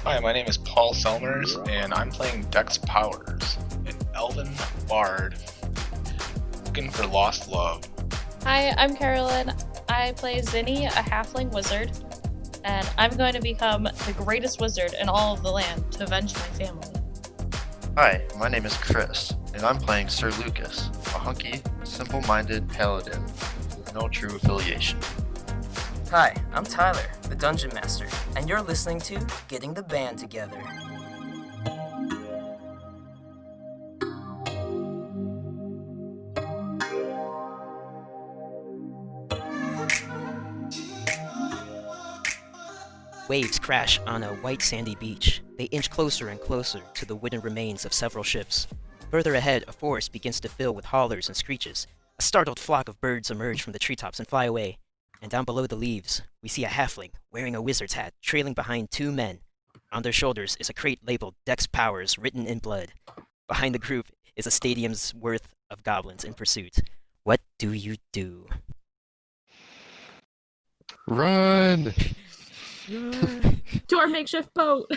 Hi, my name is Paul Selmers, and I'm playing Dex Powers, an elven bard looking for lost love. Hi, I'm Carolyn. I play Zinni, a halfling wizard, and I'm going to become the greatest wizard in all of the land to avenge my family. Hi, my name is Chris, and I'm playing Sir Lucas, a hunky, simple-minded paladin with no true affiliation. Hi, I'm Tyler, the Dungeon Master, and you're listening to Getting the Band Together. Waves crash on a white sandy beach. They inch closer and closer to the wooden remains of several ships. Further ahead, a forest begins to fill with hollers and screeches. A startled flock of birds emerge from the treetops and fly away. And down below the leaves, we see a halfling wearing a wizard's hat, trailing behind two men. On their shoulders is a crate labeled Dex Powers, written in blood. Behind the group is a stadium's worth of goblins in pursuit. What do you do? Run! To our makeshift boat.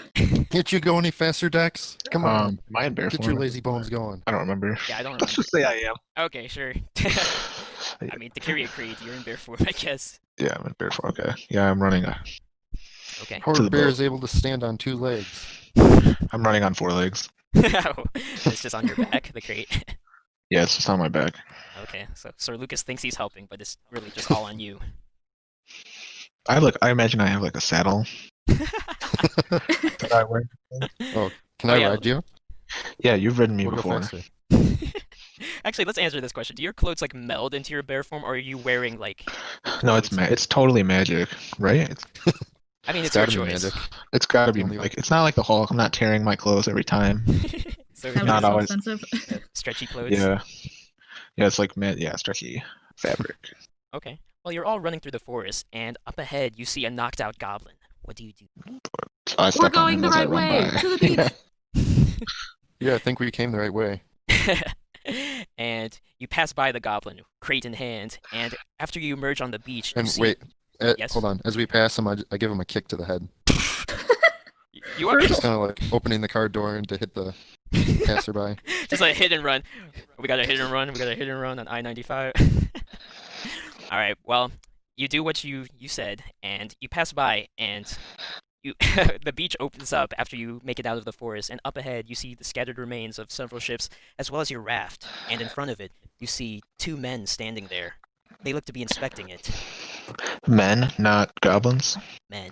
Can't you go any faster, Dex? Come on. Am I in bear Get form? your lazy bones going. I don't remember. Yeah, I don't remember. Let's just say I am. Okay, sure. I mean, to carry a crate, you're in bear form, I guess. Yeah, I'm in bear form. Okay. Yeah, I'm running. Okay. Poor To the bear boat. is able to stand on two legs. I'm running on 4 legs. It's just on your back, the crate. Yeah, it's just on my back. Okay, so Sir Lucas thinks he's helping, but it's really just all on you. I imagine I have like a saddle that I wear. Oh, can Oh, I yeah. ride you? Yeah, you've ridden me We'll go before. faster. Actually, let's answer this question. Do your clothes like meld into your bear form, or are you wearing like? No, it's totally magic, right? I mean, it's your gotta be choice. magic. It's gotta be Only- like it's not like the Hulk. I'm not tearing my clothes every time. So That Not was so always. offensive. stretchy clothes. Yeah, yeah, it's like stretchy fabric. Okay. Well, you're all running through the forest, and up ahead you see a knocked out goblin. What do you do? So I We're step on going him the as I right run way by. to the beach. Yeah, I think we came the right way. And you pass by the goblin, crate in hand, and after you emerge on the beach, you And see... wait, Yes? hold on. As we pass him, I give him a kick to the head. You are Just kind of like opening the car door and to hit the passerby. just like hit and run. We got a hit and run. We got a hit and run on I-95. All right. Well, you do what you said, and you pass by, and you the beach opens up after you make it out of the forest, and up ahead you see the scattered remains of several ships, as well as your raft. And in front of it, you see two men standing there. They look to be inspecting it. Men, not goblins. Men.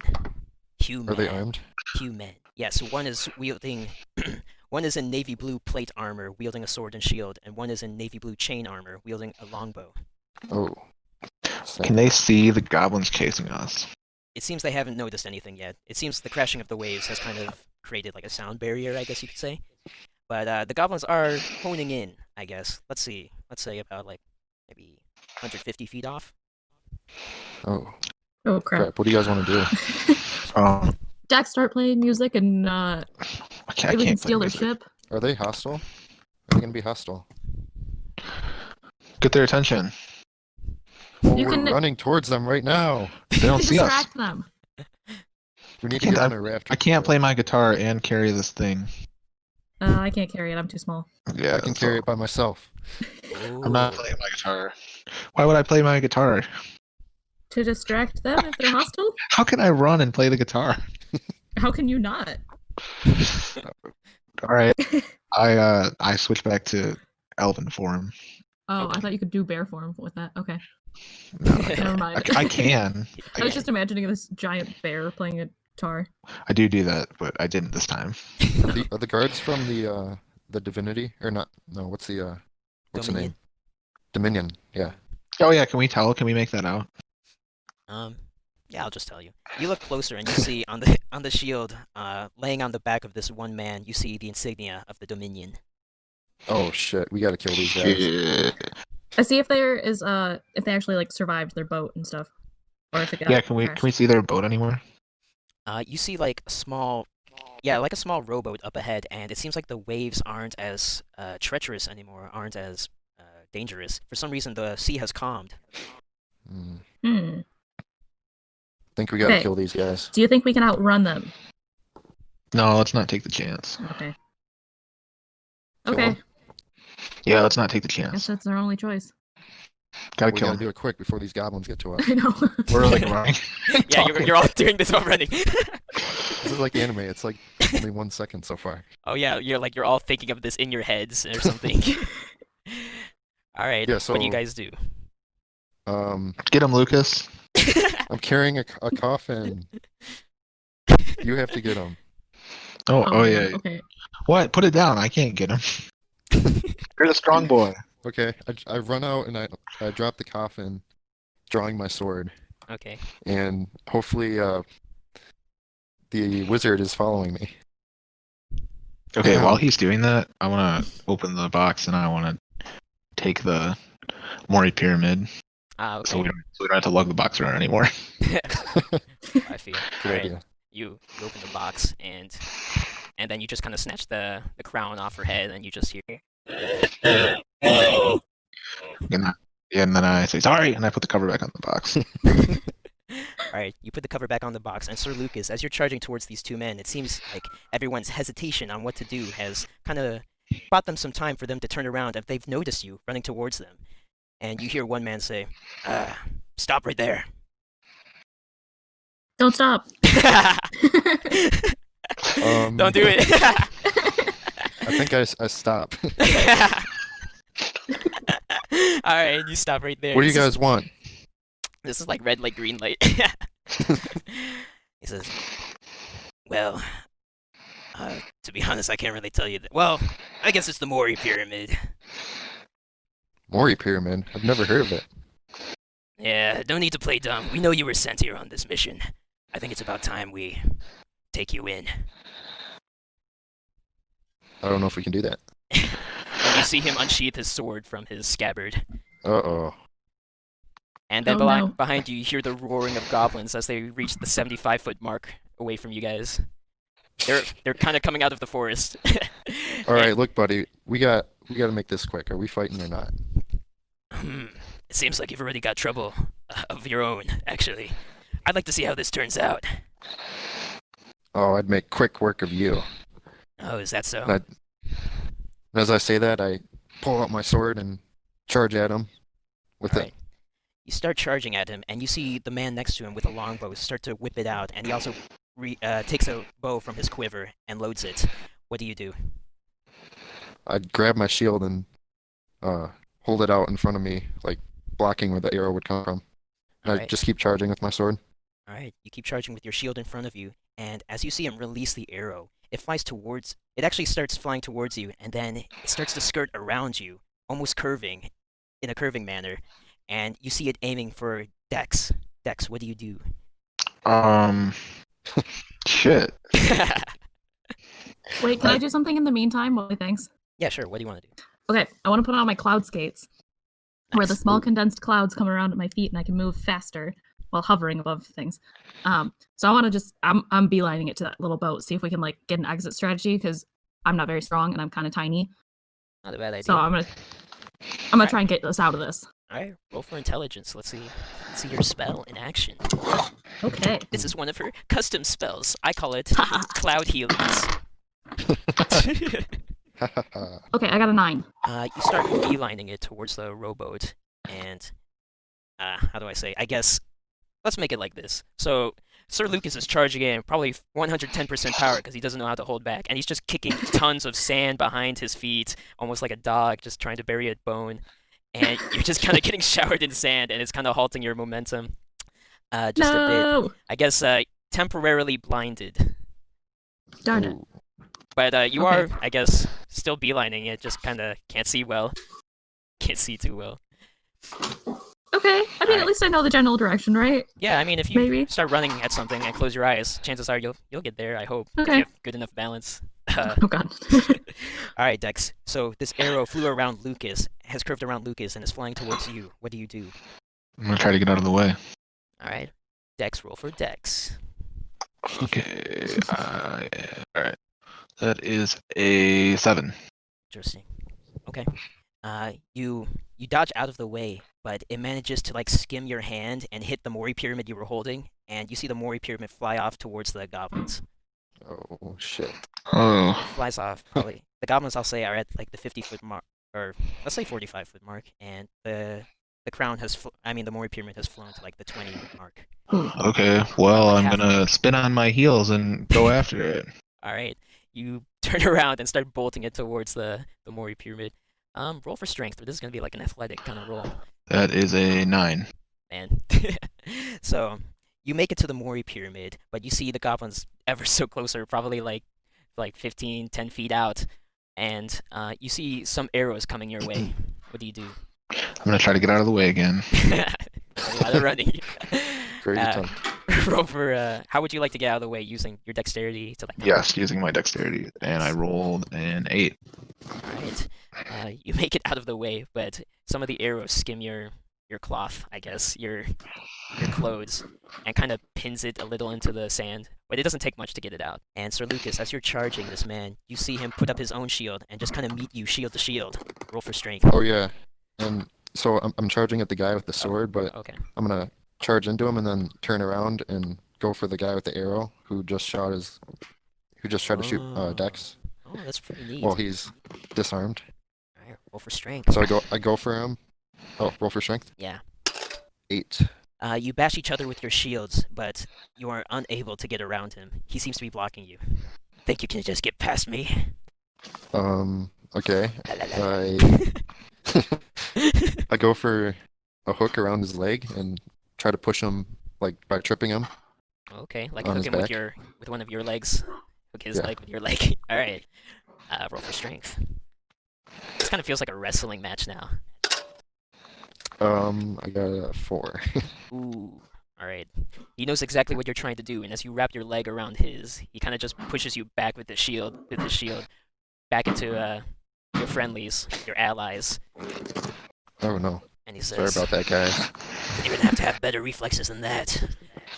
Human. Are they armed? Human. Yes, one is wielding. One is in navy blue plate armor, wielding a sword and shield, and one is in navy blue chain armor, wielding a longbow. Oh. Can they see the goblins chasing us? It seems they haven't noticed anything yet. It seems the crashing of the waves has kind of created like a sound barrier, I guess you could say. But the goblins are honing in, I guess. Let's see. Let's say about like maybe 150 feet off. Oh, Oh crap. crap. What do you guys want to do? Oh, Jack, start playing music and I maybe we can can't steal play their music. ship. Are they hostile? Are they going to be hostile? Get their attention. Well, You we're can- running towards them right now. They don't see us. Distract them. We need to Can't get I- on a raft. I can't play my guitar and carry this thing. I can't carry it. I'm too small. Yeah, I can so carry it by myself. I'm not playing my guitar. Why would I play my guitar? To distract them if they're hostile? How can I run and play the guitar? How can you not? All right, I switch back to elven form. Oh, Okay. I thought you could do bear form with that. Okay. No, Never mind. I can. I was just imagining this giant bear playing a guitar. I do that, but I didn't this time. Are the guards from the divinity or not? No, what's the what's the Dominion. name? Dominion. Yeah. Oh yeah, can we tell? Can we make that out? Yeah, I'll just tell you. You look closer and you see on the shield, laying on the back of this one man, you see the insignia of the Dominion. Oh shit, we gotta kill these guys. Yeah. I see if there is if they actually like survived their boat and stuff. Or if it got Yeah, can we see their boat anymore? You see like a small rowboat up ahead, and it seems like the waves aren't as treacherous anymore, aren't as dangerous. For some reason, the sea has calmed. Think we gotta Okay. kill these guys. Do you think we can outrun them? No, let's not take the chance. Okay. Kill Okay. him? Yeah, let's not take the Guess chance. that's our only choice. Gotta We kill gotta him. do it quick before these goblins get to us. I know. We're like running. Yeah, you're all doing this already. This is like anime. It's like only 1 second so far. Oh yeah, you're all thinking of this in your heads or something. All right. Yeah, What do you so- guys do? Get him, Lucas. I'm carrying a coffin. You have to get him. Oh man, yeah. Okay. What? Put it down. I can't get him. You're the strong boy. Okay, I run out and I drop the coffin, drawing my sword, Okay. and hopefully the wizard is following me. Okay, Ow. while he's doing that, I want to open the box and I want to take the Mori pyramid Okay. so we don't have to lug the box around anymore. I feel. Good All right. idea. You open the box and then you just kind of snatch the crown off her head and you just hear. And then I say sorry and I put the cover back on the box. Alright, you put the cover back on the box, and Sir Lucas, as you're charging towards these two men, it seems like everyone's hesitation on what to do has kind of bought them some time for them to turn around if they've noticed you running towards them. And you hear one man say, stop right there. Don't stop. Don't do it. I think I stop. Alright, you stop right there. What do you guys want? This is like red light, green light. He says, well, to be honest, I can't really tell you that. Well, I guess it's the Mori Pyramid. Mori pyramid? I've never heard of it. Yeah, don't need to play dumb. We know you were sent here on this mission. I think it's about time we take you in. I don't know if we can do that. And you see him unsheath his sword from his scabbard. Uh-oh. And then Oh, no. behind you, you hear the roaring of goblins as they reach the 75-foot mark away from you guys. They're kind of coming out of the forest. All right, look, buddy. We got to make this quick. Are we fighting or not? It seems like you've already got trouble of your own, actually. I'd like to see how this turns out. Oh, I'd make quick work of you. Oh, is that so? And as I say that, I pull out my sword and charge at him with Alright. it. You start charging at him, and you see the man next to him with a longbow start to whip it out, and he also takes a bow from his quiver and loads it. What do you do? I'd grab my shield and hold it out in front of me, like blocking where the arrow would come from. And Alright. I'd just keep charging with my sword. Alright, you keep charging with your shield in front of you, and as you see him release the arrow, it actually starts flying towards you, and then it starts to skirt around you, almost curving, in a curving manner, and you see it aiming for Dex. Dex, what do you do? Shit. Wait, can I do something in the meantime? While he thinks. Yeah, sure, what do you want to do? Okay, I want to put on my cloud skates, where the Nice. small condensed clouds come around at my feet, and I can move faster while hovering above things. So I want to I'm beelining it to that little boat, see if we can like get an exit strategy, because I'm not very strong and I'm kind of tiny. Not a bad idea. So I'm gonna try and get us out of this. Alright, roll for intelligence. Let's see your spell in action. Okay. This is one of her custom spells. I call it Cloud Healings. Okay, I got a 9. You start beelining it towards the rowboat, and how do I say? I guess let's make it like this. So Sir Lucas is charging in probably 110% power because he doesn't know how to hold back, and he's just kicking tons of sand behind his feet, almost like a dog just trying to bury a bone. And you're just kind of getting showered in sand, and it's kind of halting your momentum just a bit. No! I guess temporarily blinded. Darn it. Ooh. But you Okay. are, I guess, still beelining it, just kind of can't see well. Can't see too well. Okay, I mean, Alright. at least I know the general direction, right? Yeah, I mean, if you Maybe. start running at something and close your eyes, chances are you'll get there, I hope. If Okay. you have good enough balance. Oh god. Alright, Dex. So this arrow flew around Lucas, has curved around Lucas, and is flying towards you. What do you do? I'm gonna try to get out of the way. Alright. Dex, roll for Dex. Okay. Alright. That is a 7. Interesting. Okay. You dodge out of the way, but it manages to like skim your hand and hit the Mori pyramid you were holding, and you see the Mori pyramid fly off towards the goblins. Oh shit. Oh. It flies off, probably. The goblins, I'll say, are at like the 50-foot mark, or let's say 45-foot mark, and the crown has, the Mori pyramid has flown to like the 20 mark. Okay, well, Like I'm half- gonna spin on my heels and go after it. All right, you turn around and start bolting it towards the Mori pyramid. Roll for strength. This is gonna be like an athletic kind of roll, That is a 9. man. So you make it to the Mori pyramid, but you see the goblins ever so closer, probably like 15, 10 feet out, and you see some arrows coming your way. What do you do? I'm gonna try to get out of the way again. A lot of running. Great attempt. Roll for how would you like to get out of the way using your dexterity to like? Yes, using my dexterity, and I rolled an 8. Alright. You make it out of the way, but some of the arrows skim your cloth, I guess, your clothes, and kind of pins it a little into the sand. But it doesn't take much to get it out. And Sir Lucas, as you're charging this man, you see him put up his own shield and just kind of meet you shield to shield. Roll for strength. Oh yeah. And so I'm charging at the guy with the sword, but Okay. I'm gonna charge into him and then turn around and go for the guy with the arrow who just tried to shoot Oh. Dex. Oh, that's pretty neat. Well, he's disarmed. Alright, roll for strength. So I go for him. Oh, roll for strength. Yeah. 8. You bash each other with your shields, but you are unable to get around him. He seems to be blocking you. Think you can just get past me? Okay. I go for a hook around his leg and try to push him like by tripping him. Okay, like On hook his him with back? with one of your legs. Hook his Yeah. leg with your leg. All right. Roll for strength. This kind of feels like a wrestling match now. I got a 4. Ooh. All right. He knows exactly what you're trying to do, and as you wrap your leg around his, he kind of just pushes you back with the shield, back into your friendlies, your allies, Oh no. and he Sorry says, about that, guys. "You're gonna have to have better reflexes than that."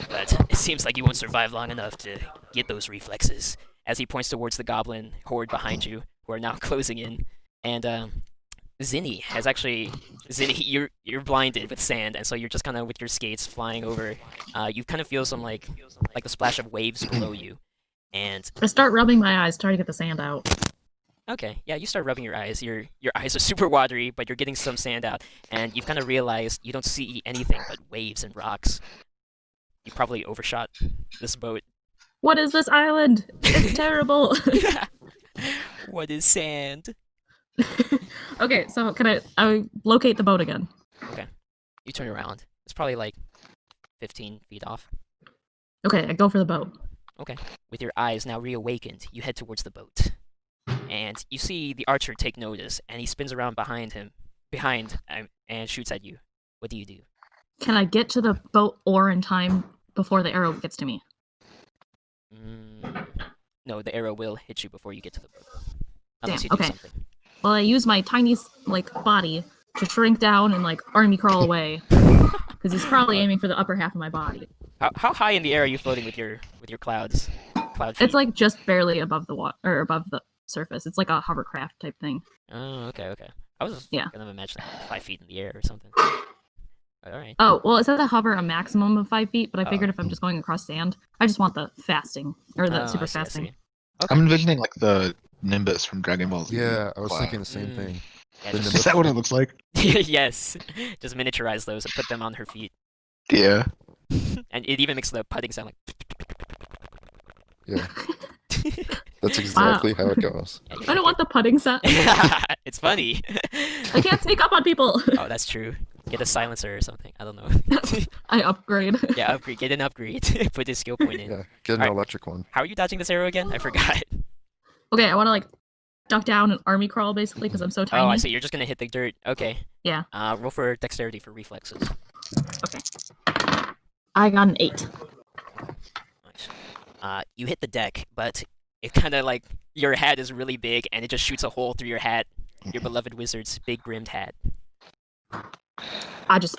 But it seems like you won't survive long enough to get those reflexes. As he points towards the goblin horde behind you, who are now closing in, and Zinni, you're blinded with sand, and so you're just kind of with your skates flying over. You kind of feel some like the splash of waves below you, and I start rubbing my eyes, trying to get the sand out. okay, yeah, you start rubbing your eyes. Your eyes are super watery, but you're getting some sand out, and you've kind of realized you don't see anything but waves and rocks. You probably overshot this boat. What is this island? It's terrible. What is sand? Okay, so can I locate the boat again? You turn around. It's probably like 15 feet off. Okay, I go for the boat. With your eyes now reawakened, you head towards the boat. And you see the archer take notice, and he spins around behind, and shoots at you. What do you do? Can I get to the boat or in time before the arrow gets to me? No, the arrow will hit you before you get to the boat. Unless you Damn, do okay. something. Well, I use my tiny body to shrink down and army crawl away, because he's probably aiming for the upper half of my body. How high in the air are you floating with your clouds? Cloud feet? It's just barely above the water or above the surface. It's like a hovercraft type thing. Oh, okay. I was gonna imagine like 5 feet in the air or something. All right. Oh, well, it says I hover a maximum of 5 feet, but I figured Oh. if I'm just going across sand, I just want the fasting or the Oh, super I see. fasting. Okay. I'm envisioning like the Nimbus from Dragon Ball Z. Yeah, I was Wow. thinking the same Mm. thing. Yeah, The just- Is that what it looks like? yes. Just miniaturize those and put them on her feet. Yeah. And it even makes the putting sound like. Yeah, that's exactly how it goes. I don't want the putting set. It's funny. I can't sneak up on people. Oh, that's true. Get a silencer or something. I don't know. I upgrade. Yeah, upgrade. Get an upgrade. Put his skill point in. Yeah, get an Alright. electric one. How are you dodging this arrow again? I forgot. Okay, I want to duck down and army crawl basically because I'm so tiny. Oh, I see. You're just gonna hit the dirt. Okay. Yeah. Roll for dexterity for reflexes. I got an 8. Nice. You hit the deck, but it kind of your hat is really big, and it just shoots a hole through your hat. Your beloved wizard's big brimmed hat. I just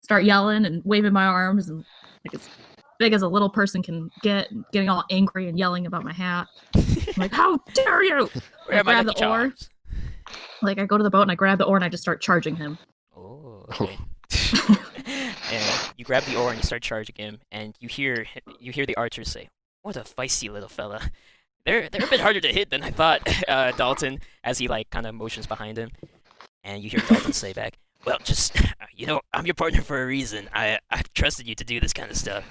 start yelling and waving my arms and as big as a little person can get, getting all angry and yelling about my hat. I'm like, how dare you! Where I are my grab lucky the oar. charms? I go to the boat and I grab the oar and I just start charging him. Oh, okay. And You grab the oar and you start charging him, and you hear the archer say, "What a feisty little fella." They're a bit harder to hit than I thought, Dalton, as he like kind of motions behind him, and you hear Dalton say back, "Well, just I'm your partner for a reason. I've trusted you to do this kind of stuff."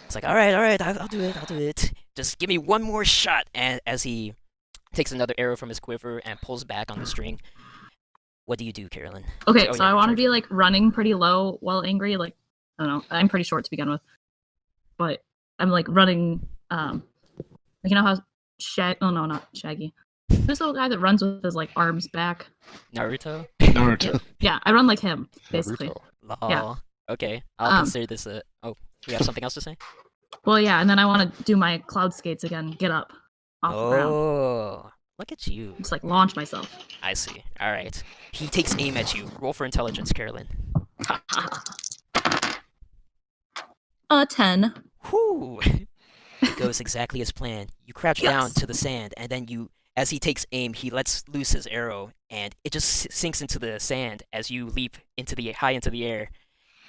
It's like, all right, I'll do it. Just give me one more shot. And as he takes another arrow from his quiver and pulls back on the string, what do you do, Carolyn? Okay, Oh, so yeah, I want to charge. be like running pretty low while angry. Like, I don't know. I'm pretty short to begin with, but I'm like running. Like, you know how Oh no, not Shaggy. Who's the little guy that runs with his like arms back? Naruto? Naruto. Yeah, I run like him basically. Naruto. Lol. Yeah. Okay, I'll consider this a... Oh, you have something else to say? Well, yeah, and then I want to do my cloud skates again. Get up off the ground. Oh, look at you. Just like launch myself. I see. All right. He takes aim at you. Roll for intelligence, Carolyn. 10. Whew. It goes exactly as planned. You crouch down to the sand, and then as he takes aim, he lets loose his arrow, and it just sinks into the sand as you leap high into the air,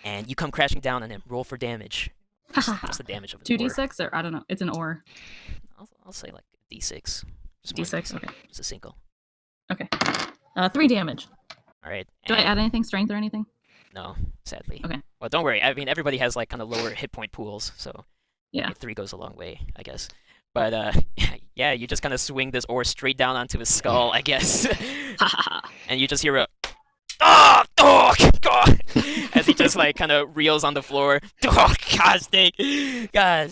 and you come crashing down on him. Roll for damage. What's the damage of an oar? 2d6 or I don't know. It's an oar. I'll say like d6. D6. Okay. Just a single. Okay. 3 damage. All right. Do I and- add anything, strength or anything? No, sadly. Okay. Well, don't worry. I mean, everybody has like kind of lower hit point pools, so Yeah. 3 goes a long way, I guess. But yeah, you just kind of swing this oar straight down onto his skull, I guess, and you just hear a oh, God, as he just like kind of reels on the floor. Oh, gosh, dang, God,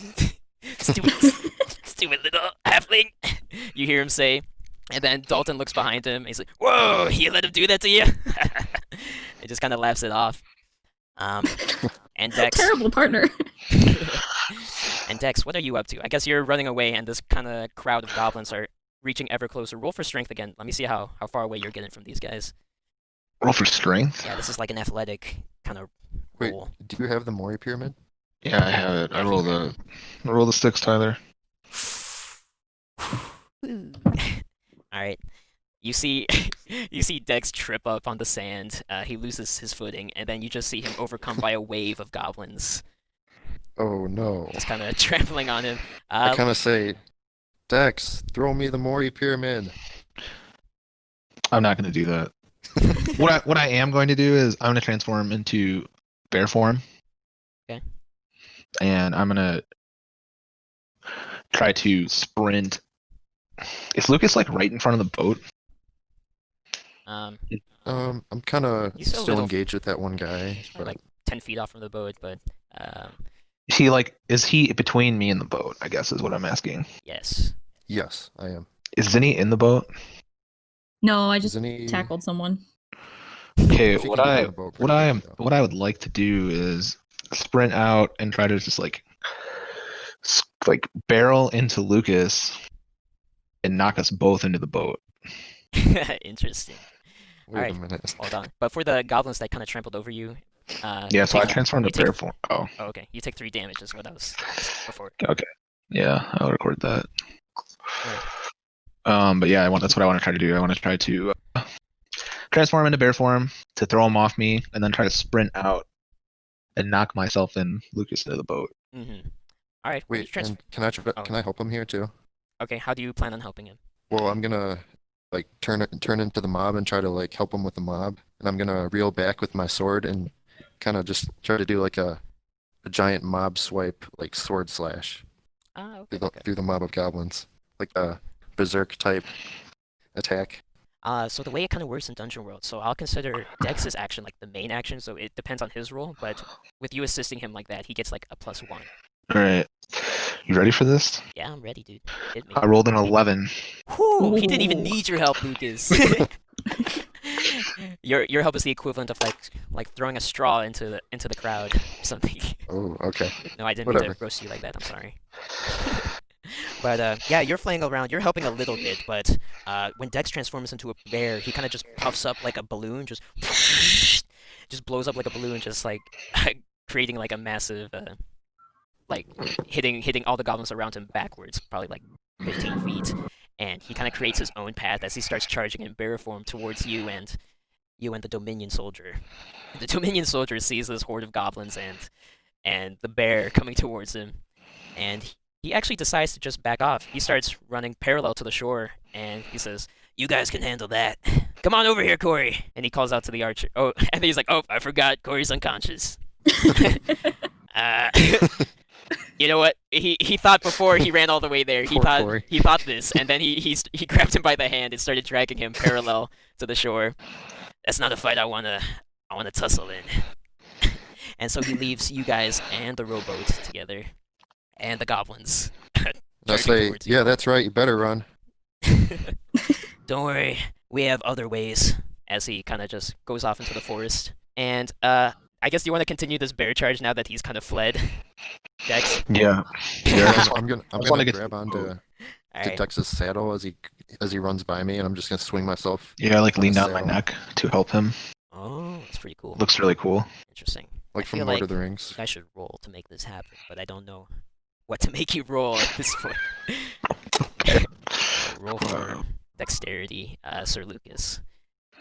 stupid little halfling. You hear him say, and then Dalton looks behind him. And he's like, "Whoa, you let him do that to you?" He just kind of laughs it off. And Dex. Terrible partner. And Dex, what are you up to? I guess you're running away, and this kind of crowd of goblins are reaching ever closer. Roll for strength again. Let me see how far away you're getting from these guys. Roll for strength? Yeah, this is like an athletic kind of Wait, roll. do you have the Mori pyramid? Yeah, I have it. I roll the 6, Tyler. All right. You see Dex trip up on the sand. He loses his footing, and then you just see him overcome by a wave of goblins, Oh no. just kind of trampling on him. I kind of say, Dex, throw me the Mori pyramid. I'm not going to do that. What I am going to do is I'm going to transform into bear form. Okay. And I'm going to try to sprint. Is Lucas like right in front of the boat? Um, I'm kind of He's a still little- engaged with that one guy, but like 10 feet off from the boat, but Is he between me and the boat? I guess is what I'm asking. yes. yes, I am. Is Zinni in the boat? No, I just Isn't he? tackled someone. Okay, She what can get I on the boat what pretty I quickly, though. what I would like to do is sprint out and try to just like barrel into Lucas and knock us both into the boat. Interesting. Wait Alright. a minute. Hold on. But for the goblins that kind of trampled over you, Yeah, so I take- transformed you to bear take- form. Oh, Oh, okay. You take 3 damage is what I was before. okay. Yeah, I'll record that. Alright. But yeah, that's what I want to try to do. I want to try to transform into bear form to throw him off me, and then try to sprint out and knock myself and Lucas into the boat. Mm-hmm. Alright. Wait, and can I Oh. can I help him here too? Okay, how do you plan on helping him? Well, I'm gonna like turn into the mob and try to like help him with the mob, and I'm gonna reel back with my sword and kind of just try to do like a giant mob swipe, like sword slash Okay. through the mob of goblins, like a berserk type attack. So the way it kind of works in Dungeon World, so I'll consider Dex's action like the main action, so it depends on his role, but with you assisting him like that, he gets like a +1. All right, you ready for this? Yeah, I'm ready, dude. Hit me. I rolled an 11. Whew, he didn't even Ooh. need your help, Lucas. Your help is the equivalent of like throwing a straw into the crowd or something. Oh, okay. No, I didn't mean to Whatever. roast you like that. I'm sorry. But yeah, you're flying around. You're helping a little bit, but when Dex transforms into a bear, he kind of just puffs up like a balloon, just blows up like a balloon, just like creating like a massive like hitting all the goblins around him backwards, probably like 15 feet. And he kind of creates his own path as he starts charging in bear form towards you, and you and the Dominion soldier. The Dominion soldier sees this horde of goblins and the bear coming towards him, and he actually decides to just back off. He starts running parallel to the shore, and he says, "You guys can handle that. Come on over here, Corey." And he calls out to the archer. Oh, and he's like, "Oh, I forgot. Corey's unconscious." uh, you know what? He thought before he ran all the way there. Poor Corey. He thought this, and then he grabbed him by the hand and started dragging him parallel to the shore. That's not a fight I wanna tussle in. And so he leaves you guys and the rowboat together, and the goblins. I say, yeah, that's right. You better run. Don't worry, we have other ways. As he kind of just goes off into the forest, and I guess you want to continue this bear charge now that he's kind of fled. Dex. Yeah. I'm gonna grab onto Alright. Dex's saddle as he runs by me, and I'm just gonna swing myself. Yeah, I like on lean the down my saddle. neck to help him. Oh, that's pretty cool. Looks really cool. Interesting. Like I from feel Lord like of the Rings. I should roll to make this happen, but I don't know what to make you roll at this point. Roll for dexterity, Sir Lucas.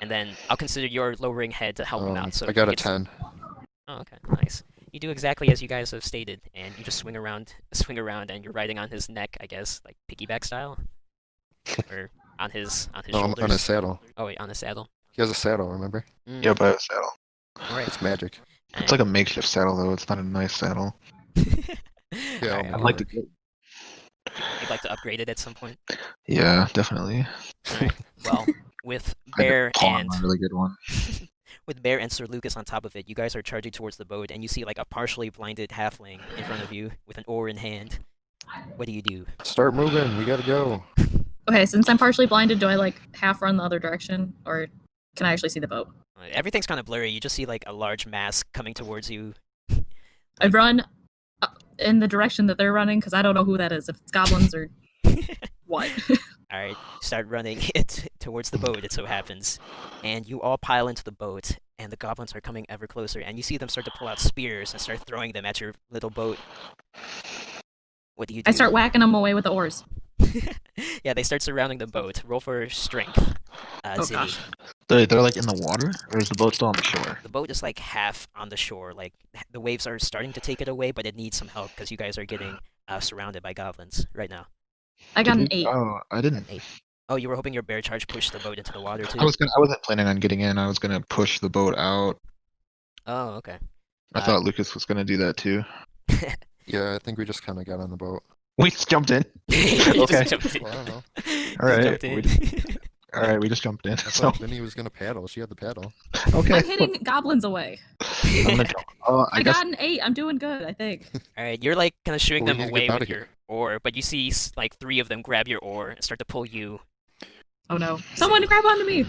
And then I'll consider your lowering head to help him out. So I got he a gets- 10. Oh, okay, nice. You do exactly as you guys have stated, and you just swing around, and you're riding on his neck, I guess, like piggyback style, or on his No, I'm shoulders. on his saddle. Oh wait, on the saddle. He has a saddle, remember? Mm, Yeah, but I have a saddle. all right. It's magic. It's like a makeshift saddle, though. It's not a nice saddle. Yeah, Alright, I'd like to. You'd like to upgrade it at some point. Yeah, definitely. Well, with I could Bear pawn and a really good one. with Bear and Sir Lucas on top of it, you guys are charging towards the boat, and you see like a partially blinded halfling in front of you with an oar in hand. What do you do? Start moving. We gotta go. Okay, since I'm partially blinded, do I like half run the other direction, or can I actually see the boat? Everything's kind of blurry. You just see like a large mass coming towards you. I run in the direction that they're running because I don't know who that is. If it's goblins or what. All right, start running it towards the boat. It so happens, and you all pile into the boat, and the goblins are coming ever closer. And you see them start to pull out spears and start throwing them at your little boat. What do you do? I start whacking them away with the oars. Yeah, they start surrounding the boat. Roll for strength. Oh, Ziggy. gosh. They're like in the water, or is the boat still on the shore? The boat is like half on the shore. Like the waves are starting to take it away, but it needs some help because you guys are getting surrounded by goblins right now. I got an Did 8. you- Oh, I didn't. Oh, you were hoping your bear charge pushed the boat into the water too? I wasn't planning on getting in. I was gonna push the boat out. Oh, okay. I thought Lucas was gonna do that too. Yeah, I think we just kind of got on the boat. We just jumped in. You Okay. just jumped in. Well, I don't know. You All right, jumped in. All right, we just jumped in. I So thought Vinny was gonna paddle. She had the paddle. okay. I'm hitting goblins away. I'm gonna jump. Oh, I guess got an 8. I'm doing good, I think. All right, you're like kind of shooing Well, we them need to get away outta with here. your oar, but you see like 3 of them grab your oar and start to pull you. Oh no. Someone grab onto me!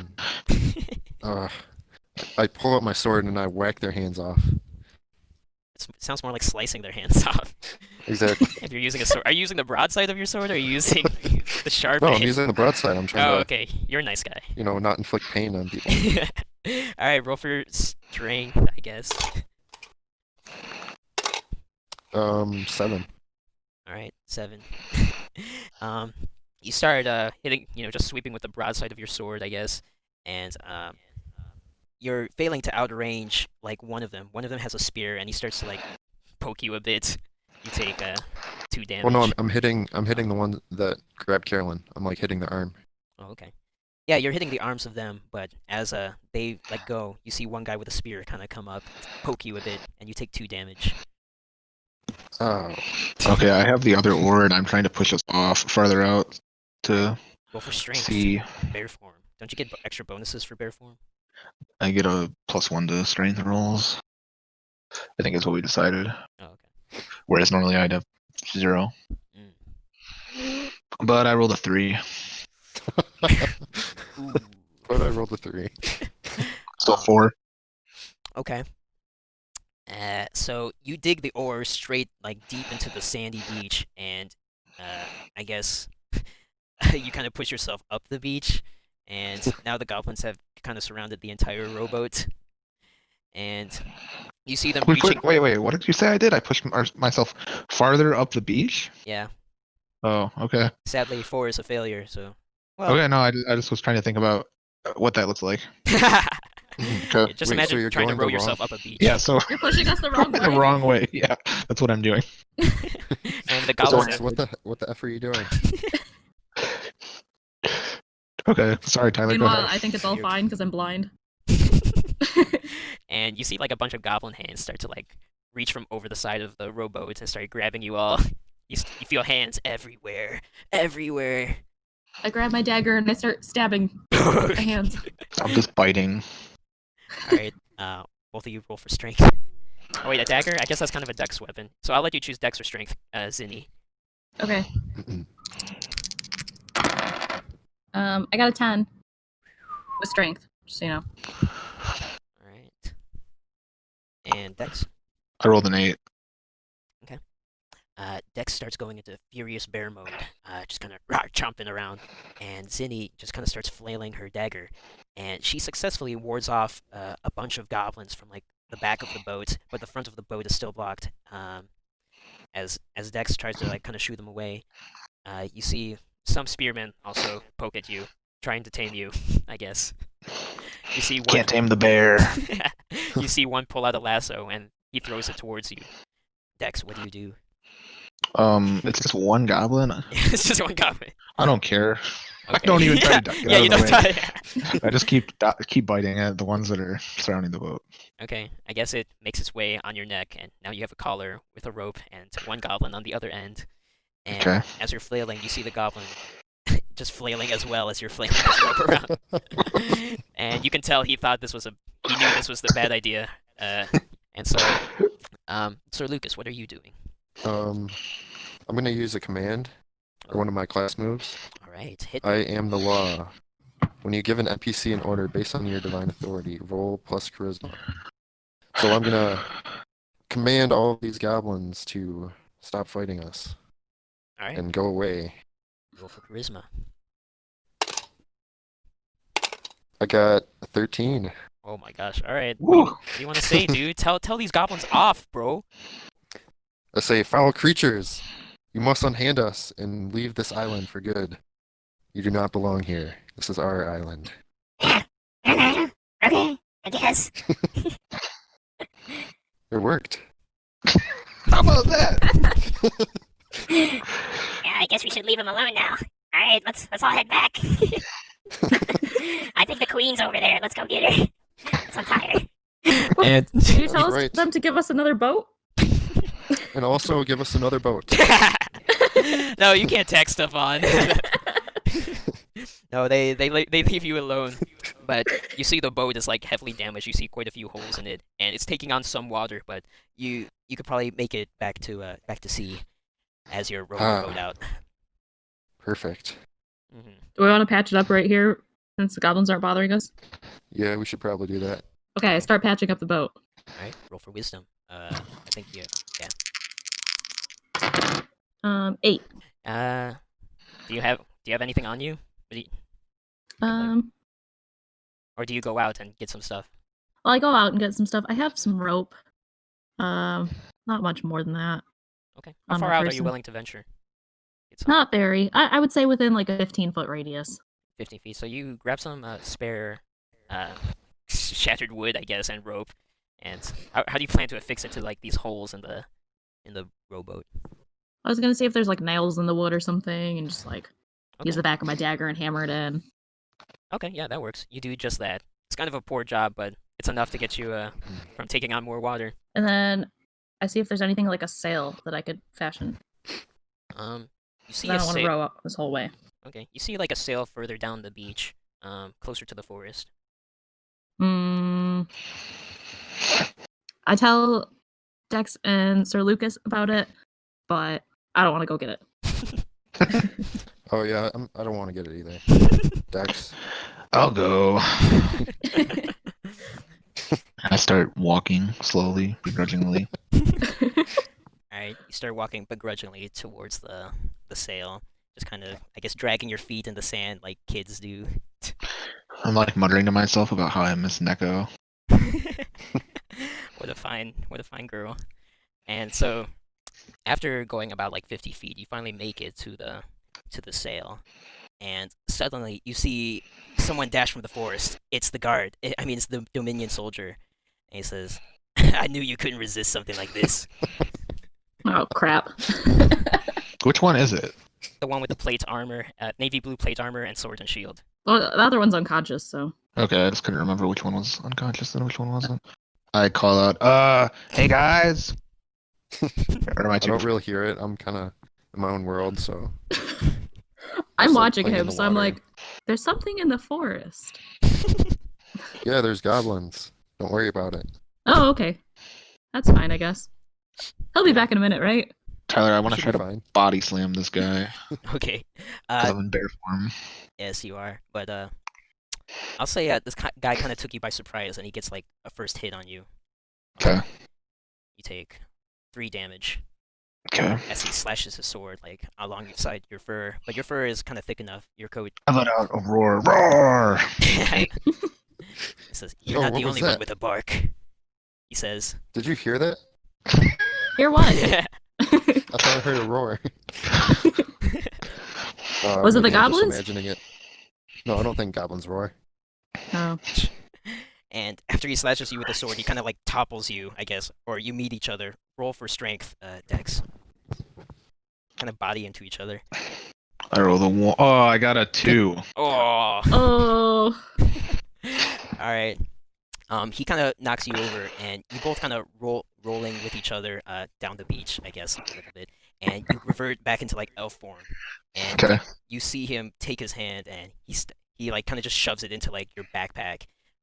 I pull out my sword and I whack their hands off. It sounds more like slicing their hands off. Exactly. If you're using a sword, are you using the broadside of your sword, or are you using the sharp No, I'm edge? using the broadside. I'm trying Oh, to, okay. You're a nice guy. not inflict pain on people. All right, roll for strength, I guess. 7. All right, 7. You start hitting, just sweeping with the broadside of your sword, I guess, and you're failing to outrange like one of them. One of them has a spear, and he starts to like poke you a bit. You take 2 damage. Well, no, I'm hitting the one that grabbed Carolyn. I'm like hitting the arm. Oh, okay. Yeah, you're hitting the arms of them, but as they let go, you see one guy with a spear kind of come up, poke you a bit, and you take 2 damage. Oh, Okay, I have the other oar, and I'm trying to push us off farther out to Roll for strength. see. Bear form. Don't you get extra bonuses for bear form? I get a +1 to strength rolls. I think is what we decided. Oh, okay. Whereas normally I'd have 0. Mm. But I rolled a 3. Ooh. but I rolled a 3. Still 4. Okay. So you dig the ore straight, like deep into the sandy beach, and I guess you kind of push yourself up the beach, and now the goblins have kind of surrounded the entire rowboat, and you see them reaching. Wait, what did you say I did? I pushed myself farther up the beach? Yeah. Oh, okay. Sadly, 4 is a failure. So. Well. Okay, no, I just was trying to think about what that looks like. Okay. Just Wait, so imagine you're trying to going row the yourself wrong- up a beach. Yeah, so You're pushing us the wrong way. the wrong way. Yeah, that's what I'm doing. And the That's goblins. Dex, what the F are you doing? Okay, sorry, Tyler. Go Meanwhile, ahead. I think it's all You're- fine because I'm blind. And you see like a bunch of goblin hands start to like reach from over the side of the rowboat and start grabbing you all. You feel hands everywhere, everywhere. I grab my dagger and I start stabbing the hands. I'm just biting. All right, both of you roll for strength. Oh wait, a dagger? I guess that's kind of a dex weapon. So I'll let you choose dex or strength, Zinni. Okay. I got a 10 with strength, just so you know. All right. And dex. I rolled an 8. Dex starts going into furious bear mode, just kind of chomping around, and Zinni just kind of starts flailing her dagger, and she successfully wards off a bunch of goblins from like the back of the boat, but the front of the boat is still blocked. As Dex tries to like kind of shoo them away, you see some spearmen also poke at you, trying to tame you, I guess. You see one. Can't tame the bear. You see one pull out a lasso, and he throws it towards you. Dex, what do you do? It's just one goblin. It's just one goblin. I don't care. I Okay. don't even try to get Yeah, out you of the don't way. try. I just keep biting at the ones that are surrounding the boat. Okay, I guess it makes its way on your neck, and now you have a collar with a rope and one goblin on the other end. And Okay. as you're flailing, you see the goblin just flailing as well as you're flailing this rope around. And you can tell he knew this was the bad idea. And so, Sir Lucas, what are you doing? I'm gonna use a command or one of my class moves. All right, hit. I am the law. When you give an NPC an order based on your divine authority, roll plus charisma. So I'm gonna command all of these goblins to stop fighting us All right, and go away. roll for charisma. I got a 13. Oh my gosh! All right, Woo! what do you want to say, dude? Tell these goblins off, bro. I say, foul creatures, you must unhand us and leave this island for good. You do not belong here. This is our island. Okay, I guess. It worked. How about that? Yeah, I guess we should leave him alone now. Alright, let's all head back. I think the queen's over there. Let's go get her. I'm tired. And Did you tell Right. them to give us another boat? And also give us another boat. no, you can't tag stuff on. No, they leave you alone. But you see the boat is like heavily damaged. You see quite a few holes in it, and it's taking on some water. But you could probably make it back to sea as you're rowing the boat out. Perfect. Hmm. Do we want to patch it up right here since the goblins aren't bothering us? Yeah, we should probably do that. Okay, I start patching up the boat. All right, roll for wisdom. I think you. 8. Do you have anything on you? Or do you go out and get some stuff? Well, I go out and get some stuff. I have some rope. Not much more than that. Okay. How On far my out are you person. willing to venture? It's Not very. I would say within like a 15-foot radius. 50 feet. So you grab some spare shattered wood, I guess, and rope. And how do you plan to affix it to like these holes in the rowboat? I was gonna see if there's like nails in the wood or something, and just like use the back of my dagger and hammer it in. Okay, yeah, that works. You do just that. It's kind of a poor job, but it's enough to get you from taking on more water. And then I see if there's anything like a sail that I could fashion. You see 'Cause I a don't want to sail. row up this whole way. Okay, you see like a sail further down the beach, closer to the forest. I tell Dex and Sir Lucas about it, but I don't want to go get it. Oh yeah, I don't want to get it either. Dex. I'll go. I start walking slowly, begrudgingly. Alright, you start walking begrudgingly towards the sail, just kind of, I guess, dragging your feet in the sand like kids do. I'm like muttering to myself about how I miss Neko. What a fine girl. And so, after going about like 50 feet, you finally make it to the sail. and suddenly you see someone dash from the forest. It's the guard. It's the Dominion soldier. And he says, "I knew you couldn't resist something like this." Oh crap. Which one is it? The one with the plate armor, navy blue plate armor, and sword and shield. Well, the other one's unconscious, so. Okay, I just couldn't remember which one was unconscious and which one wasn't. I call out, hey guys! Or am I I too... don't really hear it. I'm kind of in my own world, so. I'm Just, like, watching playing in him, the so I'm water. like, there's something in the forest. Yeah, there's goblins. Don't worry about it. Oh, okay. That's fine, I guess. He'll be back in a minute, right? Tyler, I You want to should try be to fine. body slam this guy. Okay. Because I'm in bear form. Yes, you are. But I'll say this guy kind of took you by surprise, and he gets like a first hit on you. Okay. You take 3 damage Okay. as he slashes his sword like alongside your fur. But your fur is kind of thick enough. Your coat. I let out a roar. Roar! It says, "You're Oh, not what the was only one that? with a bark." He says. Did you hear that? Here, what? I thought I heard a roar. Was it the maybe I'm just goblins? imagining it. No, I don't think goblins roar. Oh. And after he slashes you with the sword, he kind of like topples you, I guess, or you meet each other. Roll for strength, Dex. Kind of body into each other. I rolled a 1. Oh, I got a 2. Oh. Oh. All right. He kind of knocks you over, and you both kind of rolling with each other down the beach, I guess, a little bit, and you revert back into like elf form. And Okay. you see him take his hand, and he like kind of just shoves it into like your backpack,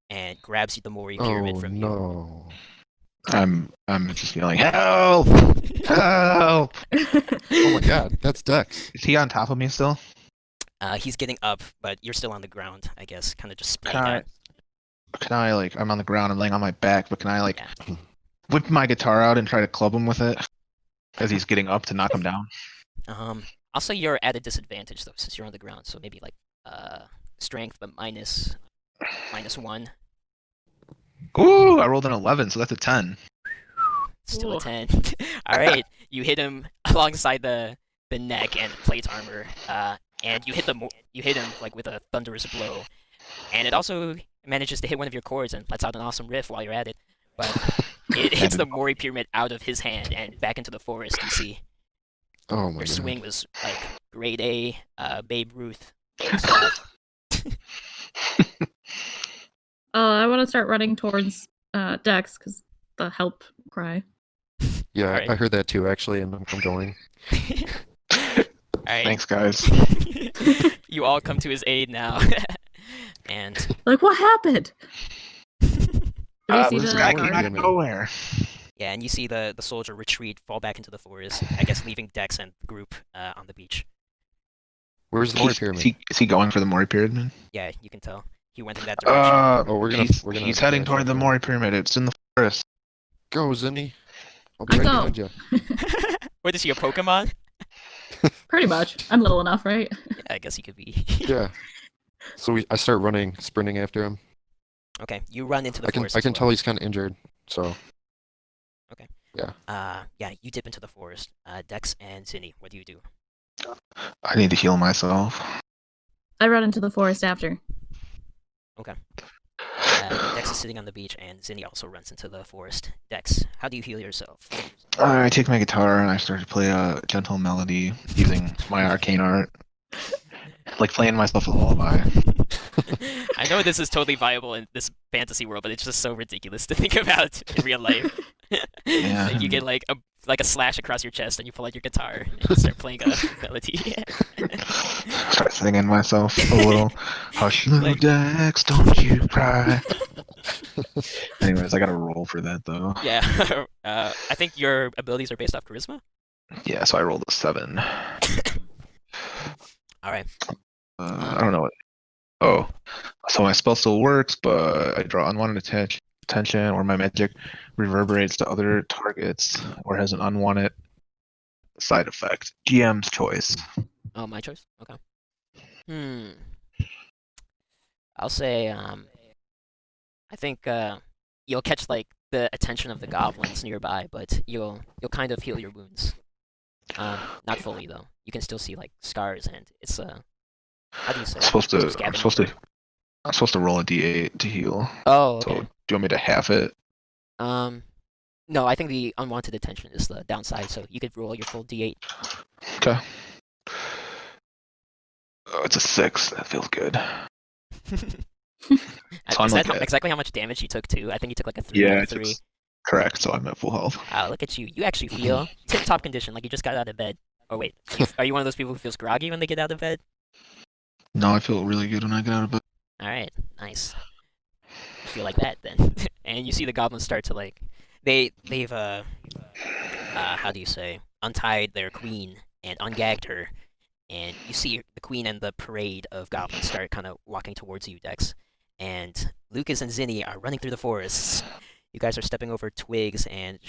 and grabs you the Mori pyramid Oh from you. no. I'm just yelling, help! Help! Oh my god, that's Dex. Is he on top of me still? He's getting up, but you're still on the ground, I guess, kind of just splayed Can out. I like, I'm on the ground, I'm laying on my back, but can I like Yeah. whip my guitar out and try to club him with it? As he's getting up to knock him down? I'll say you're at a disadvantage though, since you're on the ground. So maybe like strength, but minus 1. Ooh, I rolled an 11, so that's a 10. Still Ooh. a 10. All right, you hit him alongside the neck and plate armor, and you hit him like with a thunderous blow, and it also manages to hit one of your chords and lets out an awesome riff while you're at it. But it hits the Mori pyramid out of his hand and back into the forest. You see, Oh my your god. swing was like grade A, Babe Ruth stuff. I want to start running towards Dex because the help cry. Yeah, Alright. I heard that too actually, and I'm going. Alright. Thanks, guys. You all come to his aid now. And Like, what happened? Do we see This the guy guard? came out of nowhere. yeah, and you see the soldier retreat, fall back into the forest, I guess leaving Dex and the group on the beach. Where's the Mori Is pyramid? he going for the Mori pyramid? Yeah, you can tell. He went in that direction. Oh, we're gonna He's heading dash toward the after him. Mori pyramid. It's in the forest. Go, Zinni. I'll be I right go. behind you. What is he, a Pokemon? Pretty much. I'm little enough, right? Yeah, I guess he could be. Yeah. So I start running, sprinting after him. Okay, you run into the I can forest. I as can well. tell he's kind of injured. So Yeah, you dip into the forest. Dex and Zinni, what do you do? I need to heal myself. I run into the forest after. Dex is sitting on the beach, and Zinni also runs into the forest. Dex, how do you heal yourself? I take my guitar and I start to play a gentle melody using my arcane art. Like playing myself a lullaby. I know this is totally viable in this fantasy world, but it's just so ridiculous to think about in real life. Yeah. Like you get like a slash across your chest, and you pull out your guitar and you start playing a melody. Start singing myself a little. Hush, little Like- Dex, don't you cry. Anyways, I gotta roll for that though. Yeah, I think your abilities are based off charisma. Yeah, so I rolled a 7. All right. I don't know what. Oh, so my spell still works, but I draw unwanted attention, or my magic reverberates to other targets, or has an unwanted side effect. GM's choice. Oh, my choice. Okay. I'll say I think you'll catch like the attention of the goblins nearby, but you'll kind of heal your wounds. Not fully though. You can still see like scars, and it's How do you say? I'm supposed to. I'm Scavenge. supposed to roll a d8 to heal. Oh, So okay. do you want me to half it? No, I think the unwanted attention is the downside, so you could roll your full d8. Okay. Oh, it's a 6. That feels good. So I'm Is like that at- exactly how much damage you took too? I think you took like a 3 Yeah, out of it's 3. correct. So I'm at full health. Wow, look at you. You actually feel tip-top condition, like you just got out of bed. Oh wait, are you one of those people who feels groggy when they get out of bed? No, I feel really good when I get out of bed. Alright, nice. You feel like that then. And you see the goblins start to like they've how do you say, untied their queen and ungagged her, and you see the queen and the parade of goblins start kind of walking towards you, Dex. And Lucas and Zinni are running through the forests. You guys are stepping over twigs, and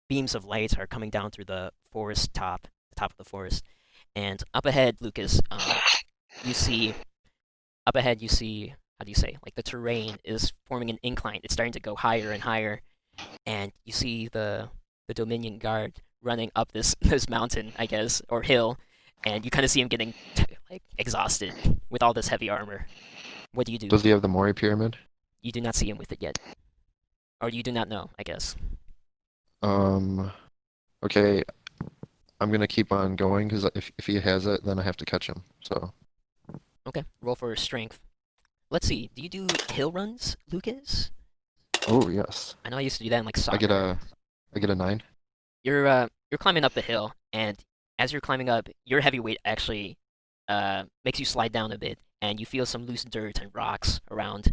beams of light are coming down through the forest top, the top of the forest. And up ahead, Lucas, you see how do you say, like the terrain is forming an incline. It's starting to go higher and higher, and you see the Dominion guard running up this this mountain, I guess, or hill, and you kind of see him getting like exhausted with all this heavy armor. What do you do? Does he have the Mori pyramid? You do not see him with it yet, or you do not know, I guess. Okay, I'm gonna keep on going because if he has it, then I have to catch him. So Okay, roll for strength. Let's see. Do you do hill runs, Lucas? oh yes, I know I used to do that in like soccer. I get a 9. You're climbing up the hill, and as you're climbing up, your heavy weight actually makes you slide down a bit, and you feel some loose dirt and rocks around,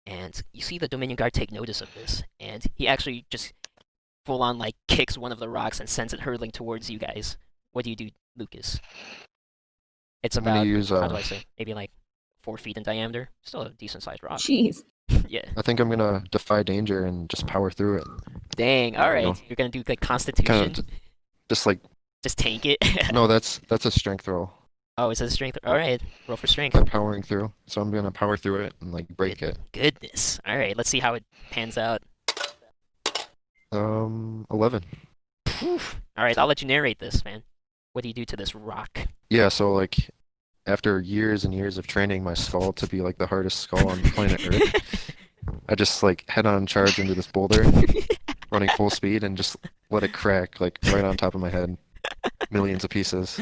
and you see the Dominion guard take notice of this, and he actually just full on like kicks one of the rocks and sends it hurtling towards you guys. What do you do, Lucas? It's I'm gonna about use how do I say? Maybe like 4 feet in diameter. Still a decent sized rock. Jeez. Yeah. I think I'm gonna defy danger and just power through it. Dang. All right. know. You're gonna do like Constitution. Kind of just like Just tank it. no, that's a strength roll. Oh, is that strength? All right. Roll for strength. I'm powering through, so I'm gonna power through it and like break it. Goodness. All right. Let's see how it pans out. 11. Oof. All right. I'll let you narrate this, man. What do you do to this rock? Yeah, so like after years and years of training my skull to be like the hardest skull on planet Earth, I just like head on charge into this boulder, running full speed, and just let it crack like right on top of my head, millions of pieces.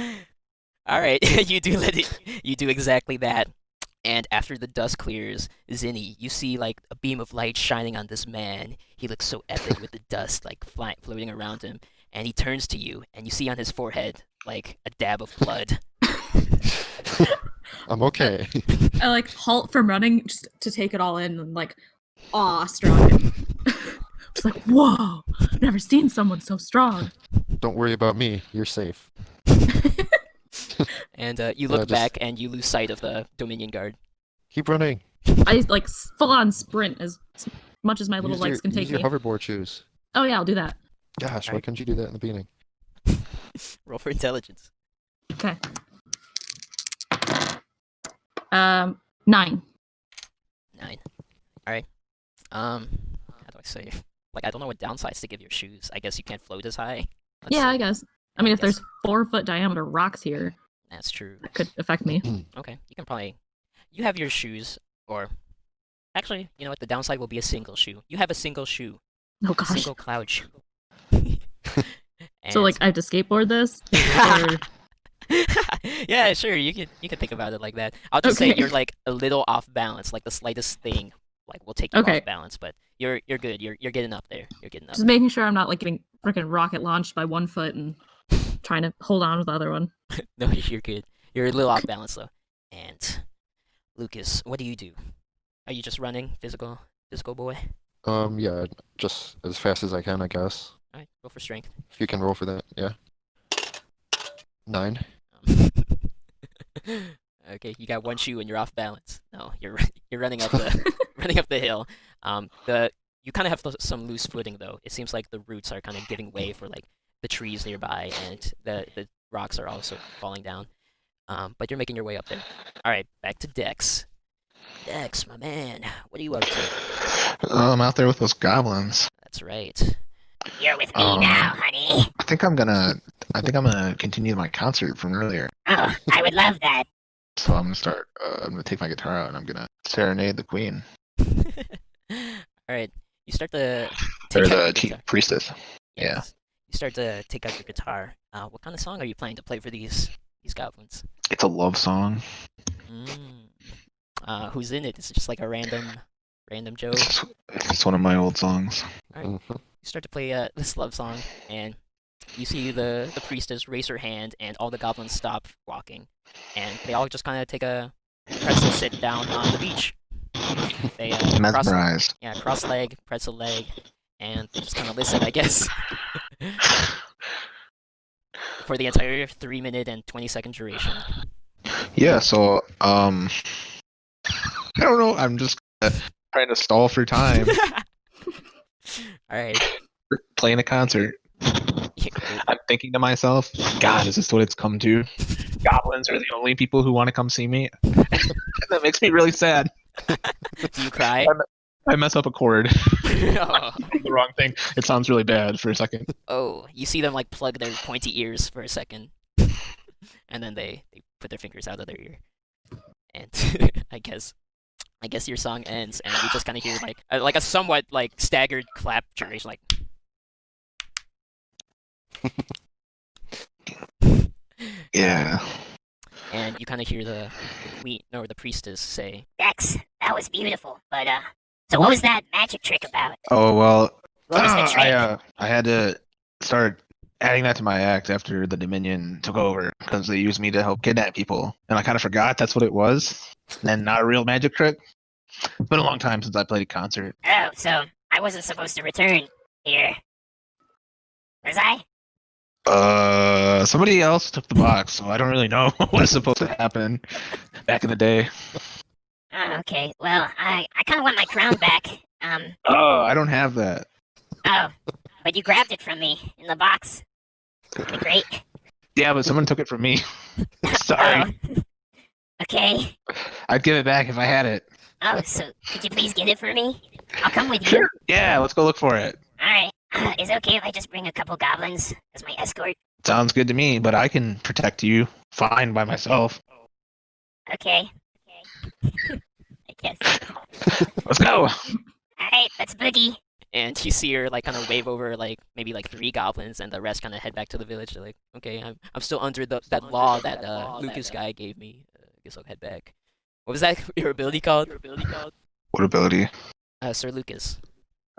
All right. You do exactly that. And after the dust clears, Zinni, you see like a beam of light shining on this man. He looks so epic with the dust like floating around him. And he turns to you, and you see on his forehead like a dab of blood. I'm okay. I like halt from running just to take it all in and like awe-struck. Just like, whoa, I've never seen someone so strong. Don't worry about me. You're safe. And you look just- back, and you lose sight of the Dominion guard. Keep running. I like full-on sprint as much as my little Use legs your, can use take your me. hoverboard shoes. Oh yeah, I'll do that. Gosh, why Alright. couldn't you do that in the beginning? Roll for intelligence. Okay. 9. 9. All right. How do I say? Like, I don't know what downsides to give your shoes. I guess you can't float as high. Let's Yeah, see. I guess. I mean, if guess- there's 4-foot diameter rocks here, That's true. that could affect me. Okay, you can probably. You have your shoes, or actually, you know what? The downside will be a single shoe. You have a single shoe, Oh a gosh. single cloud shoe. So like, I have to skateboard this? Or... Yeah, sure. You can think about it like that. I'll just say Okay. you're like a little off balance, like the slightest thing, like will take you Okay. off balance. But you're good. You're getting up there. You're getting up. Just making sure I'm not like getting freaking rocket launched by one foot and trying to hold on with the other one. No, you're good. You're a little off balance though. And Lucas, what do you do? Are you just running, physical boy? Yeah, just as fast as I can, I guess. All right, roll for strength. If you can roll for that, yeah. 9. Okay, you got one shoe and you're off balance. No, you're running up the running up the hill. You kind of have some loose footing though. It seems like the roots are kind of giving way for like the trees nearby, and the rocks are also falling down. But you're making your way up there. All right, back to Dex. Dex, my man, what are you up to? I'm out there with those goblins. That's right. You're with me Um, now, honey. I think I'm gonna continue my concert from earlier. Oh, I would love that. So I'm gonna start. I'm gonna take my guitar out and I'm gonna serenade the queen Alright, you start to or take out the your chief guitar. priestess. Yeah. Yes. You start to take out your guitar. What kind of song are you planning to play for these goblins? It's a love song. Who's in it? Is it just like a random Joe? It's one of my old songs. You start to play this love song, and you see the priestess raise her hand, and all the goblins stop walking, and they all just kind of take a pretzel sit down on the beach. They Mesmerized. cross leg, pretzel leg, and they just kind of listen, I guess, for the entire 3-minute and 20-second duration. Yeah. So I don't know. I'm just trying to stall for time. All right. Playing a concert. I'm thinking to myself, God, is this what it's come to? Goblins are the only people who want to come see me. That makes me really sad. Do you cry? I mess up a chord. Oh. The wrong thing. It sounds really bad for a second. Oh, you see them like plug their pointy ears for a second, and then they put their fingers out of their ear, and I guess your song ends, and you just kind of hear like a somewhat like staggered clap duration, like. Yeah. And you kind of hear the queen or the priestess say, Dex, that was beautiful. But so what was that magic trick about? Oh well. What was the trick? I had to start adding that to my act after the Dominion took over because they used me to help kidnap people, and I kind of forgot that's what it was. And not a real magic trick. It's been a long time since I played a concert. Oh, so I wasn't supposed to return here. Was I? Somebody else took the box, so I don't really know what was supposed to happen back in the day. Oh, okay. Well, I kind of want my crown back. Oh, I don't have that. Oh, but you grabbed it from me in the box. Great. Yeah, but someone took it from me. Sorry. Oh. Okay. I'd give it back if I had it. Oh, so could you please get it for me? I'll come with you. Sure. Yeah, let's go look for it. All right. Is it okay if I just bring a couple goblins as my escort? Sounds good to me, but I can protect you fine by myself. Okay. I guess. Let's go. All right, let's boogie. and you see her like kind of wave over like maybe like 3 goblins, and the rest kind of head back to the village. They're like, okay, I'm still under that law that Lucas guy gave me. I guess I'll head back. What was that your ability called? What ability? Sir Lucas.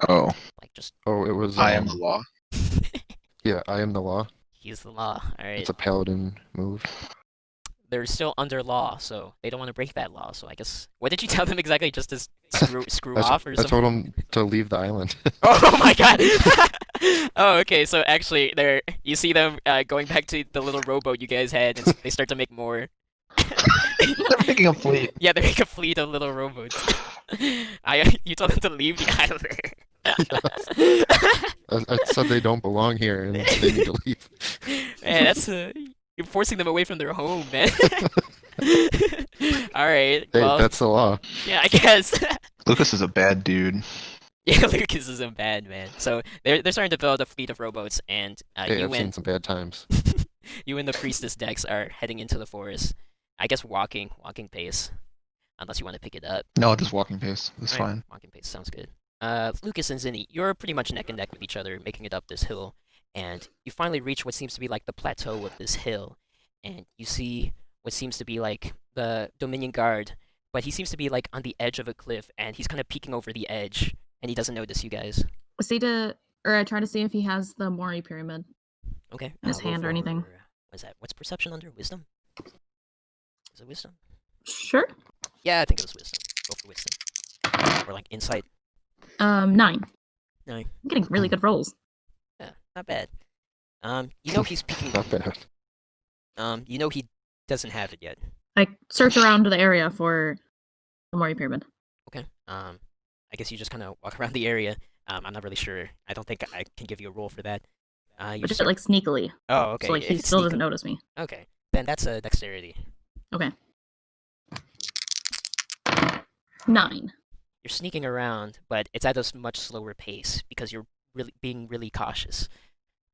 Oh. Like just. Oh, it was. I am the law. Yeah, I am the law. He's the law. All right. It's a paladin move. They're still under law, so they don't want to break that law. So I guess what did you tell them exactly? Just to screw off or I something? told them to leave the island. Oh my god! Oh, okay. So actually, you see them going back to the little rowboat you guys had, and they start to make more. They're making a fleet. Yeah, they make a fleet of little rowboats. You told them to leave the island. I said they don't belong here and they need to leave. Man, that's you're forcing them away from their home, man. All right. Hey, Well, that's the law. yeah, I guess. Lucas is a bad dude. Yeah, Lucas is a bad man. So they're starting to build a fleet of rowboats, and Hey, you I've seen and some bad times. you and the priestess Dex are heading into the forest. I guess walking pace, unless you want to pick it up. No, just walking pace. That's Alright, fine. walking pace sounds good. Lucas and Zinni, you're pretty much neck and neck with each other, making it up this hill, and you finally reach what seems to be like the plateau of this hill, and you see what seems to be like the Dominion guard, but he seems to be like on the edge of a cliff, and he's kind of peeking over the edge, and he doesn't notice you guys. I try to see if he has the Mori pyramid. Okay. In his hand or anything. What's that? What's perception under? Wisdom? Is it wisdom? Sure. Yeah, I think it was wisdom. Go for wisdom. Or like insight. 9. 9. I'm getting really good rolls. Yeah, not bad. You know he's peeking. Not bad. You know he doesn't have it yet. I search around the area for the Mori pyramid. Okay. I guess you just kind of walk around the area. I'm not really sure. I don't think I can give you a roll for that. You But just like sneakily. Oh, okay. So like If he it's still doesn't sneak- notice me. Okay. Then that's a dexterity. Okay. 9. You're sneaking around, but it's at a much slower pace because you're being really cautious.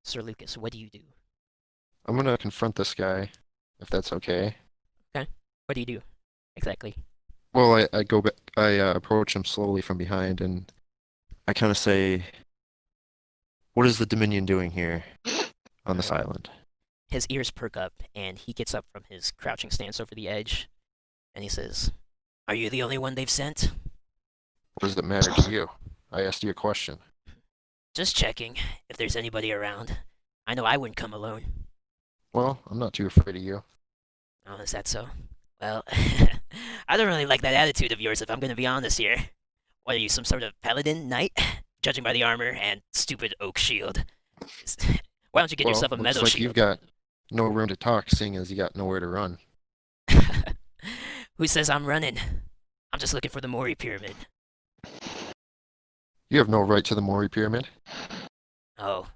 Sir Lucas, what do you do? I'm gonna confront this guy, if that's okay. Okay. What do you do exactly? Well, I go back. I approach him slowly from behind, and I kind of say, "What is the Dominion doing here on this island?" His ears perk up, and he gets up from his crouching stance over the edge, and he says, "Are you the only one they've sent?" What does it matter to you? I asked you a question. Just checking if there's anybody around. I know I wouldn't come alone. Well, I'm not too afraid of you. Oh, is that so? Well, I don't really like that attitude of yours, if I'm going to be honest here. What are you, some sort of paladin knight? Judging by the armor and stupid oak shield. Why don't you get Well, yourself a looks metal like shield? you've got no room to talk, seeing as you got nowhere to run. Who says I'm running? I'm just looking for the Mori Pyramid. You have no right to the Mori Pyramid. Oh,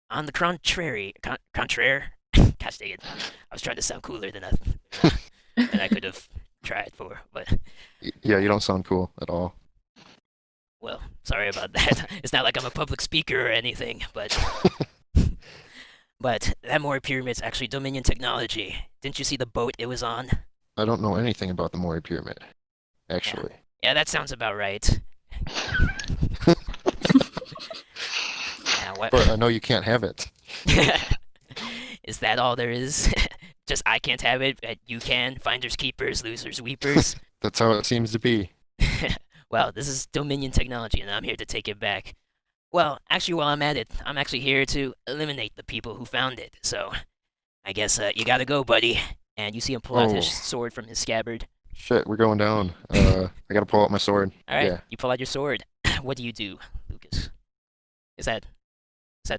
on the contrary, contraire. Gosh dang it! I was trying to sound cooler than I could have tried for, but Yeah, you don't sound cool at all. well, sorry about that. It's not like I'm a public speaker or anything, but that Mori Pyramid's actually Dominion technology. Didn't you see the boat it was on? I don't know anything about the Mori Pyramid, actually. Yeah, that sounds about right. Yeah, what? But I know you can't have it. Is that all there is? Just I can't have it, but you can. Finders keepers, losers weepers. That's how it seems to be. Well, this is Dominion technology, and I'm here to take it back. Well, actually, while I'm at it, I'm actually here to eliminate the people who found it. So, I guess you gotta go, buddy. And you see him pull out his Oh. sword from his scabbard. Shit, we're going down. I gotta pull out my sword. All right, Yeah. you pull out your sword. What do you do, Lucas? Is that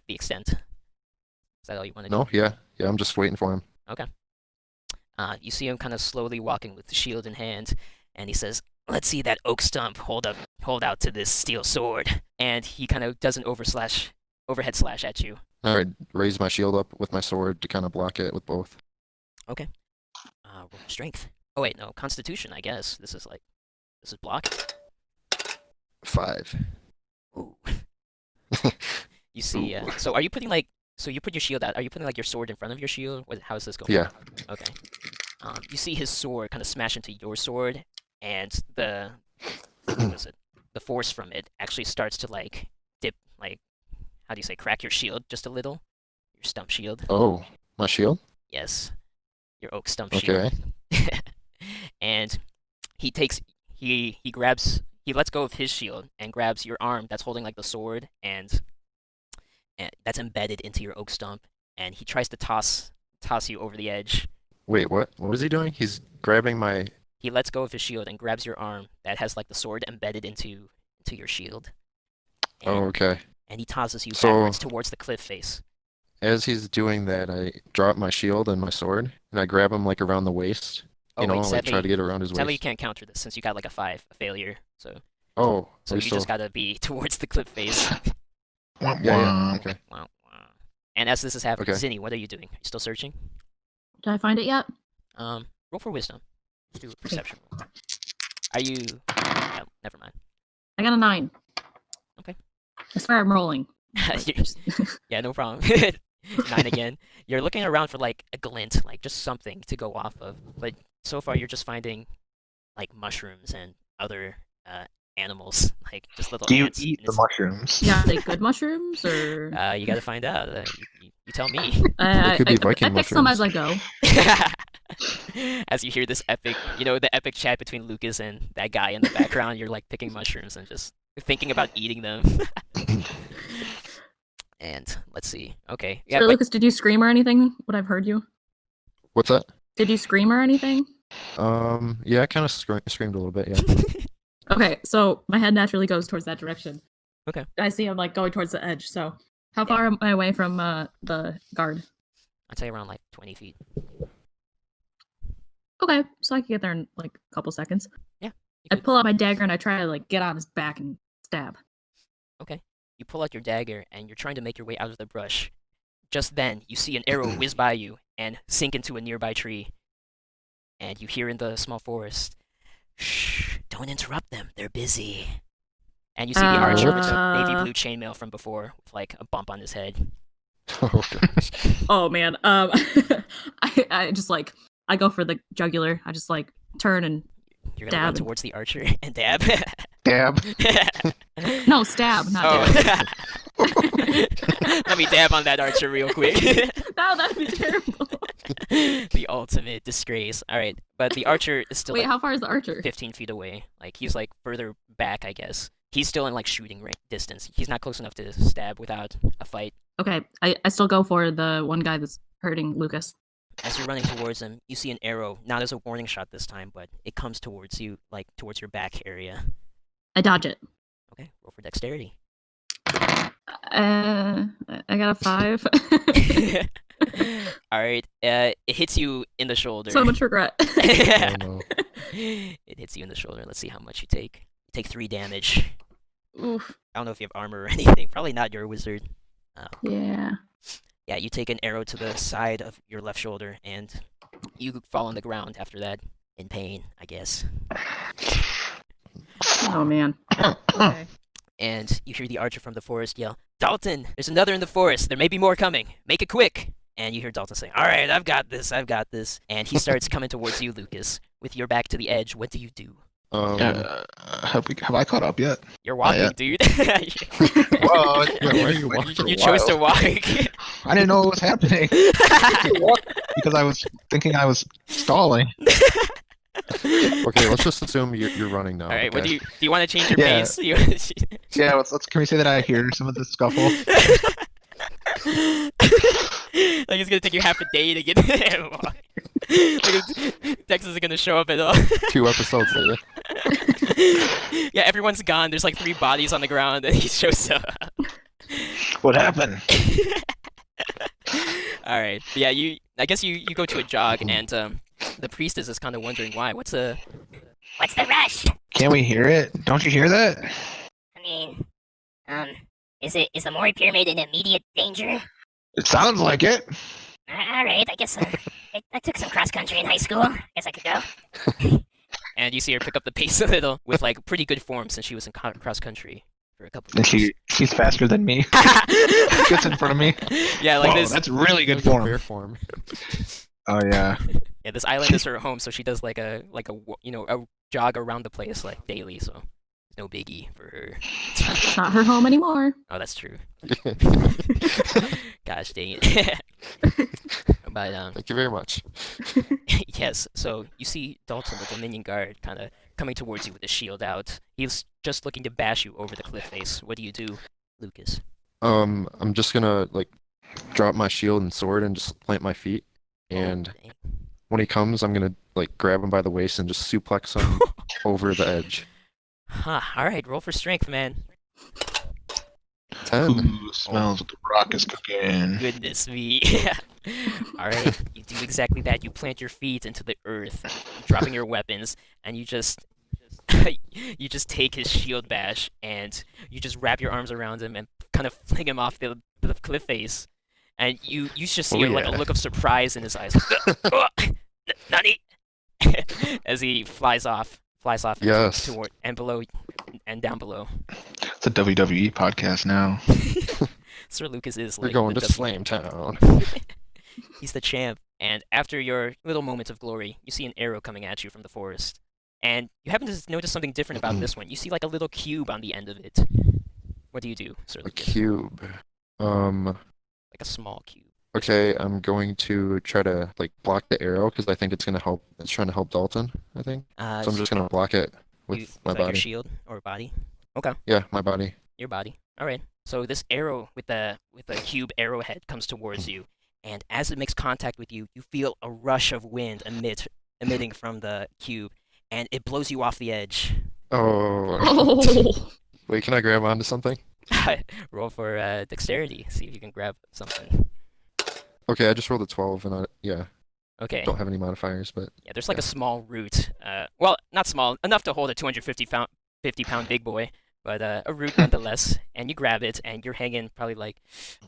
the extent? Is that all you want to do? No, yeah, I'm just waiting for him. You see him kind of slowly walking with the shield in hand, and he says, "Let's see that oak stump hold out to this steel sword." And he kind of does an overhead slash at you. All right, raise my shield up with my sword to kind of block it with both. Roll strength. Oh wait, no, Constitution. I guess this is block. 5. Ooh. You see. So are you putting So you put your shield out. Are you putting your sword in front of your shield? How is this going? Yeah. Okay. You see his sword kind of smash into your sword, and the the force from it actually starts to dip, how do you say, crack your shield just a little, your stump shield. Oh, my shield? Yes, your oak stump Okay. shield. And he lets go of his shield and grabs your arm that's holding the sword and that's embedded into your oak stump, and he tries to toss you over the edge. Wait, what? What is he doing? He's grabbing my... He lets go of his shield and grabs your arm that has the sword embedded into your shield. And, Oh, okay. and he tosses you So- backwards towards the cliff face. As he's doing that, I drop my shield and my sword, and I grab him around the waist. Oh, wait, Try to get around his sadly you waist. can't counter this since you got a 5, a failure. So Oh, you we just gotta be towards the cliff face. Womp Yeah, womp. okay. Wow. And as this is happening, Okay. Zinni, what are you doing? Are you still searching? Did I find it yet? Roll for wisdom. Let's do a perception roll. Are you? No, never mind. I got a 9. Okay. I swear I'm rolling. Yeah, no problem. 9 again. You're looking around for a glint, just something to go off of. But so far, you're just finding mushrooms and other animals, just little Do you ants. eat and the it's- mushrooms? Yeah, are they good mushrooms or? You gotta find out. You tell me. I, could be I Viking pick some as mushrooms. I go. As you hear this epic, the epic chat between Lucas and that guy in the background, you're picking mushrooms and just thinking about eating them. And let's see. Okay. Yeah, Sir but Lucas, did you scream or anything? What I've heard you? What's that? Did you scream or anything? Yeah, I kind of screamed a little bit, yeah. Okay, so my head naturally goes towards that direction. Okay. I see him going towards the edge. So how far am I away from the guard? I'd say around 20 feet. Okay, so I can get there in a couple seconds. Yeah. I pull out my dagger and I try to get on his back and stab. Okay. You pull out your dagger and you're trying to make your way out of the brush. Just then, you see an arrow whiz by you and sink into a nearby tree. And you hear in the small forest, "Shh, don't interrupt them. They're busy." And you see the archer with the navy blue chainmail from before with a bump on his head. Oh, gosh. Oh man. I just I go for the jugular. I just turn and You're gonna run Dab. towards the archer and dab. Dab. no stab, not Oh. dab. Let me dab on that archer real quick. No, that'd be terrible. The ultimate disgrace. All right, but the archer is still Wait, like how far is the archer? 15 feet away. Like he's like further back, I guess. He's still in like shooting distance. He's not close enough to stab without a fight. Okay, I still go for the one guy that's hurting Lucas. As you're running towards him, you see an arrow, not as a warning shot this time, but it comes towards you, like towards your back area. I dodge it. Okay, roll for dexterity. I got a 5. All right, it hits you in the shoulder. So much regret. Oh no. It hits you in the shoulder. Let's see how much you take. You take 3 damage. Oof. I don't know if you have armor or anything. Probably not. You're a wizard. Yeah. Yeah, you take an arrow to the side of your left shoulder, and you fall on the ground after that in pain, I guess. Oh man. Okay. And you hear the archer from the forest yell, "Dalton, there's another in the forest. There may be more coming. Make it quick." And you hear Dalton say, "All right, I've got this. I've got this." And he starts coming towards you, Lucas. With your back to the edge, what do you do? Have I caught up yet? You're walking, yet. dude. Whoa, why are you walking? You chose to walk. I didn't know what was happening because I was thinking I was stalling. Okay, let's just assume you're running now. All right, okay? do you want to change your Yeah. pace? Yeah, let's. Can we say that I hear some of the scuffle? Like it's gonna take you half a day to get there. Like Dex isn't gonna show up at all. 2 episodes later. Yeah, everyone's gone. There's like 3 bodies on the ground, and he shows up. What happened? All right, yeah, I guess you go to a jog, and the priestess is kind of wondering why. What's the rush? Can we hear it? Don't you hear that? I mean, is the Mori Pyramid in immediate danger? It sounds like it. All right, I guess I took some cross country in high school. Guess I could go. And you see her pick up the pace a little with like pretty good form since she was in cross country for a couple. And Of years. she's faster than me. Gets in front of me. Yeah, like Whoa, this. that's really good Bear form. form. Oh yeah. Yeah, this island is her home, so she does like a jog around the place like daily. So no biggie for her. It's not her home anymore. Oh, that's true. Gosh dang it. But Thank you very much. yes, so you see Dalton, the Dominion guard, kind of coming towards you with his shield out. He's just looking to bash you over the cliff face. What do you do, Lucas? I'm just gonna like drop my shield and sword and just plant my feet. Oh, And dang. when he comes, I'm gonna like grab him by the waist and just suplex him over the edge. Huh, alright, roll for strength, man. 10. Ooh, smells what the rock is cooking. Goodness me. Alright, you do exactly that. You plant your feet into the earth, dropping your weapons, and you just take his shield bash, and you just wrap your arms around him and kind of fling him off the cliff face. And you just see Oh, like a yeah. look of surprise in his eyes. Nani? As he flies off Yes. toward and below and down below. It's a WWE podcast now. Sir Lucas is We're like going the to Slam Town. He's the champ. And after your little moment of glory, you see an arrow coming at you from the forest. And you happen to notice something different about this one. You see like a little cube on the end of it. What do you do, Sir A Lucas? cube. Like a small cube. Okay, I'm going to try to like block the arrow because I think it's gonna help. It's trying to help Dalton, I think. So I'm just gonna block it with my that your body. shield or body? Yeah, my body. Your body. All right. So this arrow with the cube arrowhead comes towards you, and as it makes contact with you, you feel a rush of wind emitting from the cube, and it blows you off the edge. Oh. Oh. Wait, can I grab onto something? Roll for dexterity. See if you can grab something. Okay, I just rolled a 12 and I Okay. don't have any modifiers, but Yeah, there's like a small root. Well, not small, enough to hold a 50-pound big boy, but a root nonetheless. And you grab it, and you're hanging probably like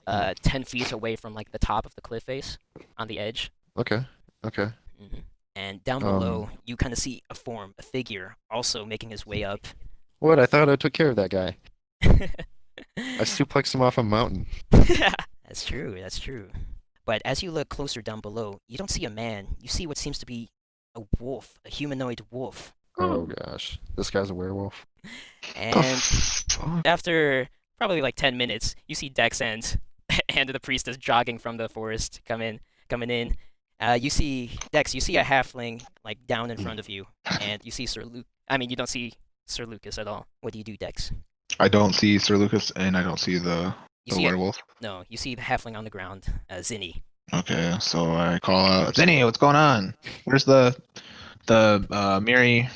10 feet away from like the top of the cliff face on the edge. okay. hmm And down below, you kind of see a form, a figure, also making his way up. What? I thought I took care of that guy. I suplexed him off a mountain. That's true, that's true. But as you look closer down below, you don't see a man. You see what seems to be a wolf, a humanoid wolf. Oh gosh, this guy's a werewolf. And Fuck. after probably like 10 minutes, you see Dex and and the priestess jogging from the forest coming in. You see Dex, you see a halfling like down in front of you, and you see Sir Luke. I mean, you don't see Sir Lucas at all. What do you do, Dex? I don't see Sir Lucas, and I don't see the You see werewolf. No, you see the halfling on the ground, Zinni. Okay, so I call out, Zinni, what's going on? Where's the Miri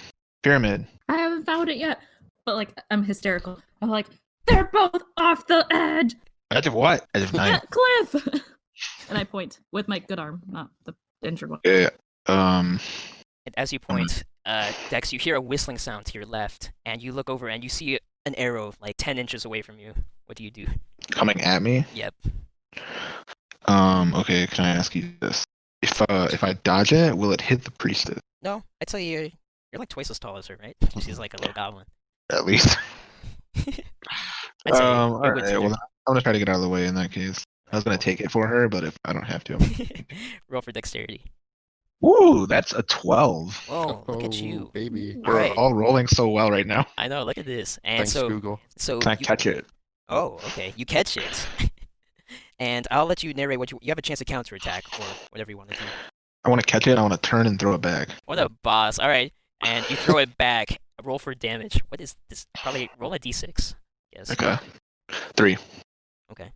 pyramid? I haven't found it yet. But like, I'm hysterical. I'm like, they're both off the edge. Edge of what? Edge of nine. Cliff. And I point with my good arm, not the injured one. Yeah. And as you point, Dex, you hear a whistling sound to your left, and you look over and you see an arrow like 10 inches away from you. What do you do? Coming at me. Yep. Okay. Can I ask you this? If I dodge it, will it hit the priestess? No, I'd say you're like twice as tall as her, right? She's like a little goblin. At least. I'd say All it would right. hit Well, her. I'm gonna try to get out of the way in that case. I was gonna take it for her, but if I don't have to. Roll for dexterity. Ooh, that's a 12. Oh, look at you. baby. We're Right. all rolling so well right now. I know, look at this. And Thanks, so Google. Can I you, catch it? oh, okay. You catch it. And I'll let you narrate what you have a chance to counterattack or whatever you want to do. I want to catch it. I want to turn and throw it back. What a boss. All right. And you throw it back. Roll for damage. What is this? Probably roll a d6. Yes. Okay. 3. Okay.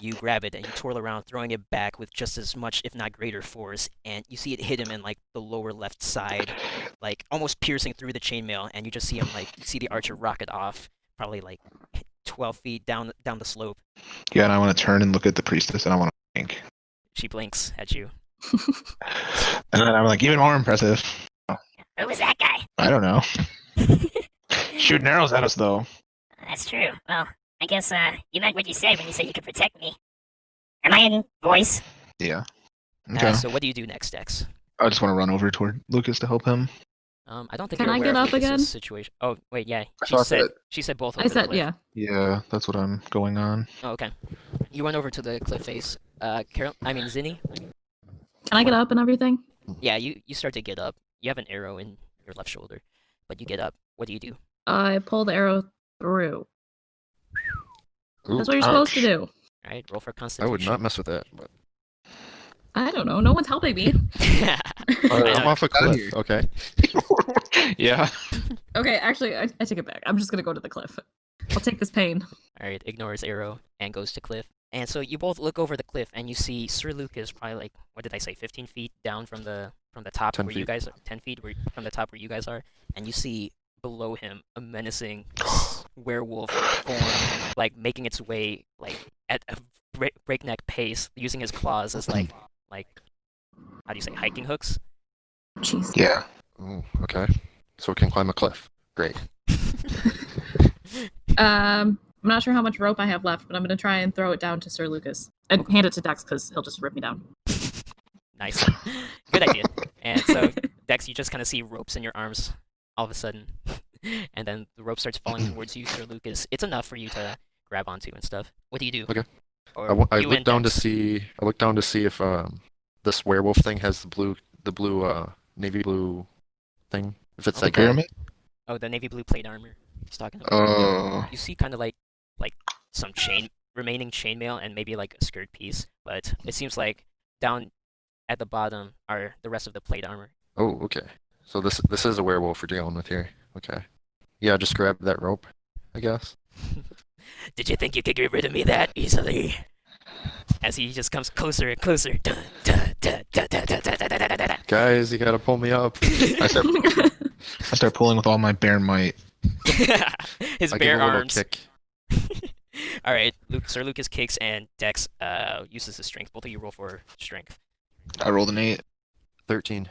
You grab it and you twirl around, throwing it back with just as much, if not greater, force. And you see it hit him in like the lower left side, like almost piercing through the chainmail. And you just see him you see the archer rocket off, probably like 12 feet down the slope. Yeah, and I want to turn and look at the priestess, and I want to blink. She blinks at you. And then I'm like, even more impressive. Who was that guy? I don't know. Shooting arrows at us, though. That's true. Well, I guess you meant what you said when you said you could protect me. Am I in voice? Yeah. Okay. So what do you do next, Dex? I just want to run over toward Lucas to help him. I don't think Can you're I aware get of up Lucas's again? situation. Oh, wait, yeah. I thought that- She said both I over the said, cliff. yeah. Yeah, that's what I'm going on. Oh, okay. You run over to the cliff face. Zinni? Can I get up and everything? Yeah, you start to get up. You have an arrow in your left shoulder, but you get up. What do you do? I pull the arrow through. Ooh, That's what you're supposed to do. Alright, roll for I constitution. would not mess with that. But I don't know. No one's helping me. I'm off a Outta cliff. here. Okay. Yeah. Okay, actually, I take it back. I'm just gonna go to the cliff. I'll take this pain. Alright, ignores arrow and goes to cliff. And so you both look over the cliff and you see Sir Lucas probably like, what did I say, 15 feet down from the top 10 where you feet. guys are, 10 feet from the top where you guys are, and you see below him a menacing werewolf form, like making its way like at a breakneck pace, using his claws as like how do you say, hiking hooks? Jeez. Yeah. Ooh, okay. So it can climb a cliff. Great. I'm not sure how much rope I have left, but I'm gonna try and throw it down to Sir Lucas and hand it to Dex because he'll just rip me down. Nice. Good idea. And so, Dex, you just kind of see ropes in your arms all of a sudden. And then the rope starts falling towards you, Sir Lucas. It's enough for you to grab onto and stuff. What do you do? Okay. Or I you look and down to Dex. see. I look down to see if this werewolf thing has the blue navy blue thing. If it's The that guy. pyramid? Oh, the navy blue plate armor he's talking about. Oh. You see kind of like some remaining chainmail and maybe like a skirt piece, but it seems like down at the bottom are the rest of the plate armor. Oh, okay. So this is a werewolf we're dealing with here. Okay. Yeah, just grab that rope, I guess. Did you think you could get rid of me that easily? As he just comes closer and closer. Dun, dun, dun, dun, dun, dun, dun, dun, dun, dun, dun. Guys, you gotta pull me up. I start pulling with all my bare might. His I give bare a little arms. kick. All right, Sir Lucas kicks and Dex uses his strength. Both of you roll for strength. I rolled an 8. 13.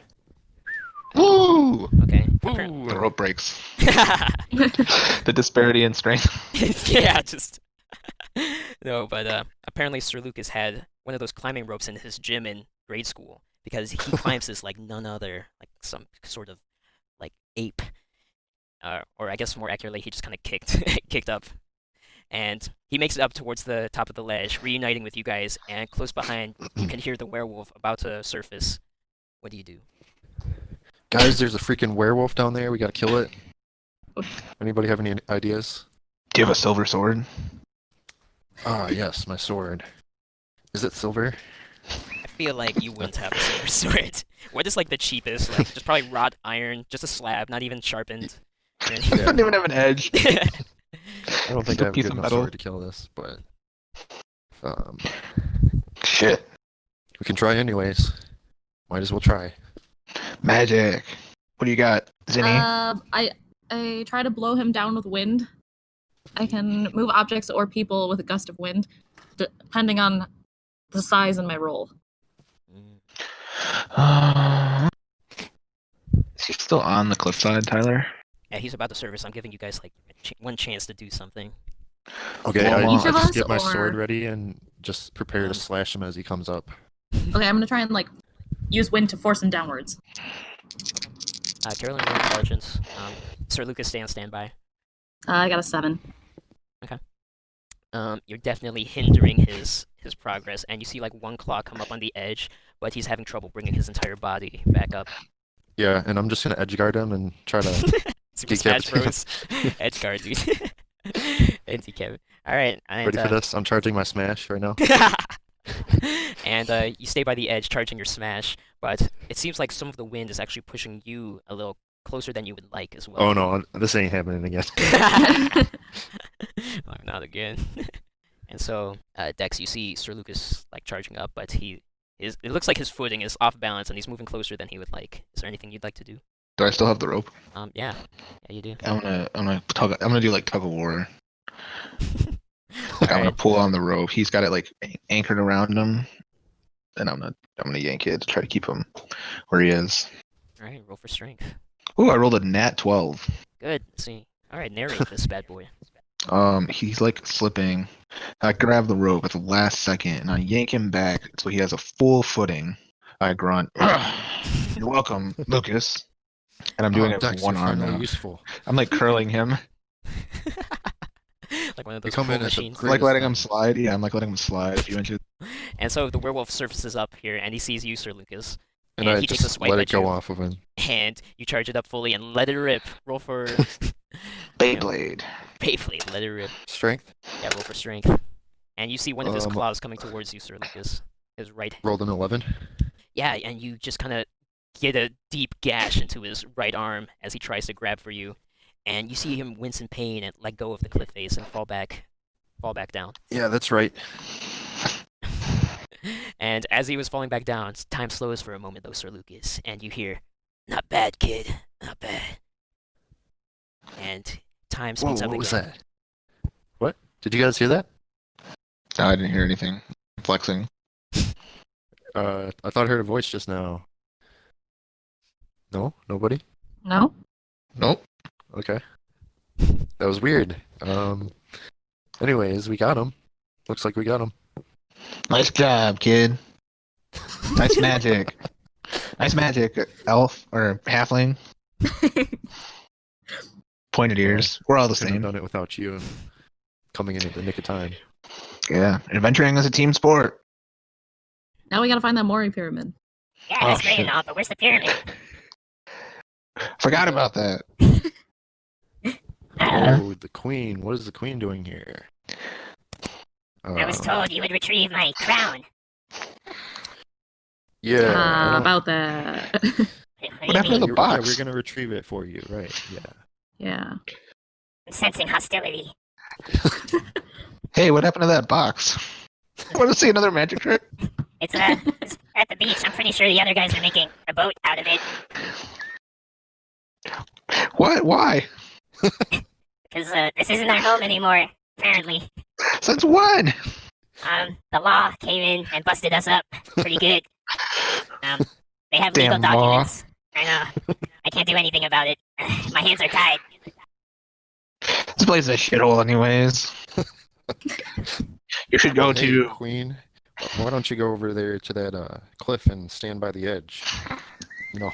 Woo! Okay. The rope breaks. The disparity in strength. Yeah, just no, but apparently Sir Lucas had one of those climbing ropes in his gym in grade school because he climbs this like none other, like some sort of like ape, or I guess more accurately, he just kind of kicked up, and he makes it up towards the top of the ledge, reuniting with you guys, and close behind you can hear the werewolf about to surface. What do you do? Guys, there's a freaking werewolf down there. We gotta kill it. Anybody have any ideas? Do you have a silver sword? Ah, yes, my sword. Is it silver? I feel like you wouldn't have a silver sword. What is like the cheapest? Like just probably wrought iron, just a slab, not even sharpened. And I don't even have an edge. I don't think Just a I have a piece good of enough metal. sword to kill this, but Shit. we can try anyways. Might as well try. Magic. What do you got, Zinni? I try to blow him down with wind. I can move objects or people with a gust of wind, depending on the size and my roll. Is he still on the cliffside, Tyler? Yeah, he's about to service. I'm giving you guys like one chance to do something. Okay, Well, I Each of just us, get my sword or- ready and just prepare Um, to slash him as he comes up. Okay, I'm gonna try and like use wind to force him downwards. Carolyn, roll intelligence. Sir Lucas, stay on standby. I got a 7. You're definitely hindering his progress, and you see like one claw come up on the edge, but he's having trouble bringing his entire body back up. Yeah, and I'm just gonna edge guard him and try to. Super Smash Decapitate. Bros. Edge guard, dude. Anti-Kev. Alright, and Ready for this? I'm charging my smash right now. and you stay by the edge, charging your smash, but it seems like some of the wind is actually pushing you a little closer than you would like as well. Oh no, this ain't happening again. Oh, not again. And so, Dex, you see Sir Lucas like charging up, but it looks like his footing is off balance and he's moving closer than he would like. Is there anything you'd like to do? Do I still have the rope? Yeah, you do. I'm gonna do like tug of war. Like I'm gonna pull on the rope. He's got it like anchored around him, and I'm gonna yank it to try to keep him where he is. All right, roll for strength. Ooh, I rolled a nat 12. Good. Let's see. All right, narrate this bad boy. He's like slipping. I grab the rope at the last second, and I yank him back so he has a full footing. I grunt, "You're welcome, Lucas." And I'm doing it with Dex, one you're arm finally now. useful. I'm like curling him, Like one of You those come pull in at the machines. great- like letting him slide. Yeah, I'm like letting him slide a few inches. And so the werewolf surfaces up here, and he sees you, Sir Lucas, And and I he takes a just swipe let at it go you. off of him. And you charge it up fully and let it rip. Roll for Beyblade. Beyblade. Let it rip. Strength Yeah, roll for strength. And you see one of his Um, claws coming towards you, Sir Lucas. His right. rolled an 11. Yeah, and you just kind of get a deep gash into his right arm as he tries to grab for you. And you see him wince in pain and let go of the cliff face and fall back down. Yeah, that's right. And as he was falling back down, time slows for a moment, though, Sir Lucas, and you hear, "Not bad, kid. Not bad." And time Whoa, speeds up what again. was that? What? Did you guys hear that? No, I didn't hear anything. Flexing. I thought I heard a voice just now. No? Nobody? No? Nope. Okay. That was weird. Anyways, we got him. Looks like we got him. Nice job, kid. Nice magic. Nice magic, elf or halfling. Pointed ears. We're all the Couldn't have same. done it without you and coming in at the nick of time. Yeah, adventuring is a team sport. Now we gotta find that Mori pyramid. Yeah, Oh, that's great shit. and all, but where's the pyramid? Forgot about that. Oh, the queen. What is the queen doing here? I was told you would retrieve my crown. Yeah. I don't- About that. What do What you happened to mean? the Yeah, box? we're gonna retrieve it for you, right? Yeah. Yeah. I'm sensing hostility. Hey, what happened to that box? Want to see another magic trick? It's at the beach. I'm pretty sure the other guys are making a boat out of it. What? Why? Because this isn't our home anymore, apparently. Since when? The law came in and busted us up pretty good. They have legal Damn law. documents. I know. I can't do anything about it. My hands are tied. This place is a shithole, anyways. You should go Hey, to. queen. Why don't you go over there to that cliff and stand by the edge? You know.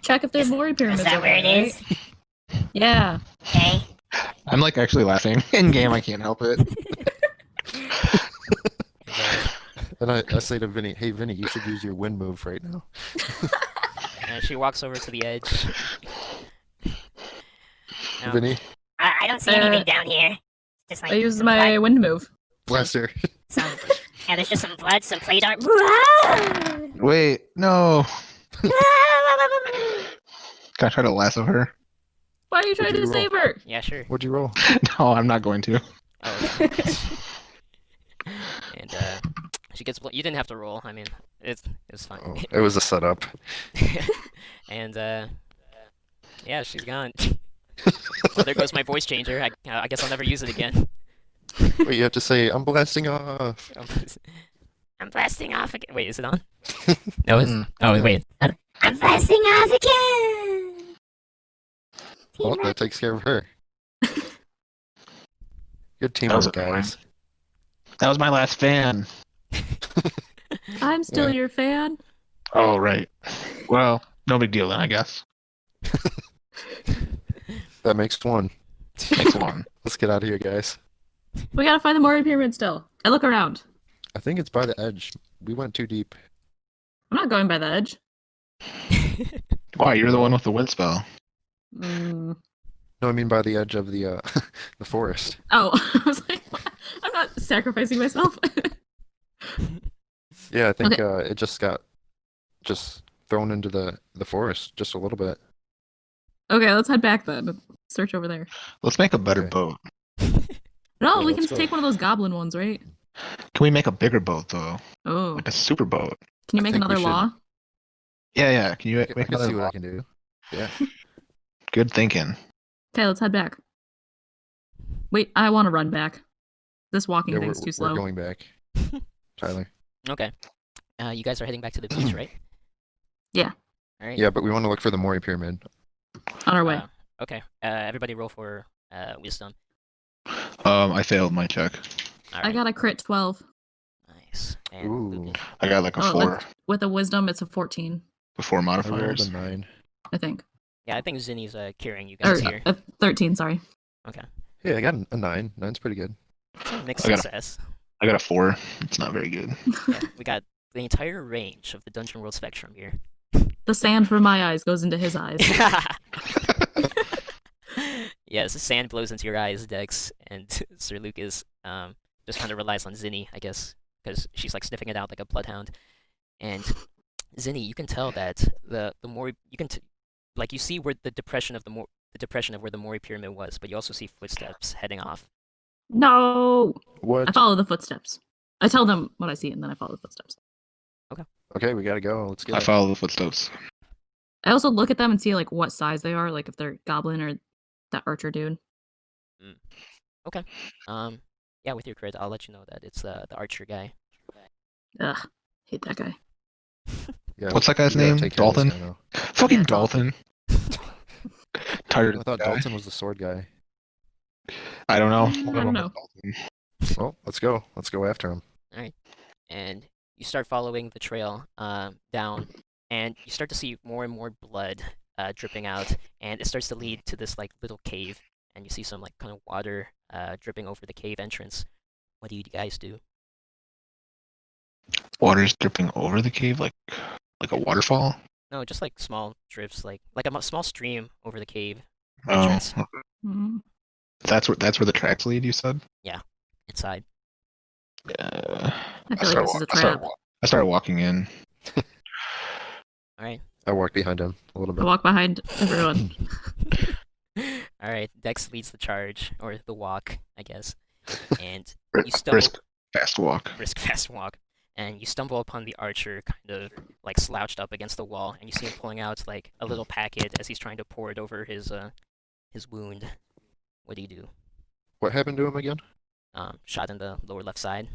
Check if there's Mori pyramids. Is that over where it there, is? right? Yeah. Okay. I'm like actually laughing in game. I can't help it. And I say to Vinny, hey Vinny, you should use your wind move right now. And she walks over to the edge. Now, Vinny, I don't see anything down here. Just like I use some my blood. wind move. blaster. Yeah, there's just some blood, some plate art. Wait, no. Can I try to lasso her? Why are you trying you to roll? save her? yeah, sure. What'd you roll? No, I'm not going to. Oh. And she gets. You didn't have to roll. I mean, it's fine. Oh, it was a setup. And yeah, she's gone. Well, there goes my voice changer. I guess I'll never use it again. Wait, you have to say, I'm blasting off. I'm blasting off again. Wait, is it on? No, it's. Oh, wait. I'm blasting off again. Well, Team that takes care of her. Good That was teamwork, guys. That was my last fan. I'm still Yeah. your fan. Oh, right. Well, no big deal then, I guess. That makes one. Makes one. Let's get out of here, guys. We gotta find the Mori Pyramid still. I look around. I think it's by the edge. We went too deep. I'm not going by the edge. Why, you're the one with the wind spell. Mm. No, I mean by the edge of the the forest. Oh, I was like, what? I'm not sacrificing myself. Yeah, I think Okay. it just got thrown into the forest just a little bit. Okay, let's head back then. Search over there. Let's make a better Okay. boat. No, Yeah, we can let's go. take one of those goblin ones, right? Can we make a bigger boat, though? Oh, Like a super boat? can you I make think we another should- law? Yeah. Can you I make can another see what I law? can do. Yeah. Good thinking. Okay, let's head back. Wait, I want to run back. This walking Yeah, thing's too we're slow. going back. Tyler. Okay. You guys are heading back to the beach, right? Yeah. All right. Yeah, but we want to look for the Mori Pyramid. On our way. Okay. Everybody roll for wisdom. I failed my check. All I right. got a crit 12. Nice. And Ooh. Lupin. I got like a Oh, 4 With a wisdom, it's a 14, before I rolled modifiers. a 9. I think. Yeah, I think Zinni's carrying you Or guys here. 13, sorry. Yeah, I got a 9. 9's pretty good. It's a mixed I got a- success. I got a 4. It's not very good. Yeah, we got the entire range of the Dungeon World spectrum here. The sand from my eyes goes into his eyes. Yes, the sand blows into your eyes, Dex, and Sir Lucas just kind of relies on Zinni, I guess, because she's like sniffing it out like a bloodhound. And Zinni, you can tell that the Mori, you can like you see where the depression of where the Mori Pyramid was, but you also see footsteps heading off. No! I What? follow the footsteps. I tell them what I see, and then I follow the footsteps. Okay, we gotta go. Let's get I it. follow the footsteps. I also look at them and see like what size they are, like if they're goblin or that archer dude. Yeah, with your crit, I'll let you know that it's the archer guy. Ugh, hate that guy. Yeah, What's that guy's we gotta name? take care of this Dalton? guy now. Fucking Yeah, Dalton. Tired I of thought that guy. Dalton was the sword guy. I don't know. I don't know. Dalton. Well, let's go. Let's go after him. And you start following the trail down, and you start to see more and more blood dripping out, and it starts to lead to this like little cave, and you see some like kind of water dripping over the cave entrance. What do you guys do? Water's dripping over the cave like a waterfall. No, just like small drips, like a small stream over the cave Oh, entrance Mm. that's where the tracks lead. You said. inside. Yeah. I feel like this is a trap. I started walking in. All right, I walked behind him a little I bit. walk behind everyone. all right. Dex leads the charge or the walk, I guess, and Br- you stumble. Brisk, fast walk. Brisk fast walk, and you stumble upon the archer kind of like slouched up against the wall, and you see him pulling out like a little packet as he's trying to pour it over his wound. What do you do? What happened to him again? Shot in the lower left side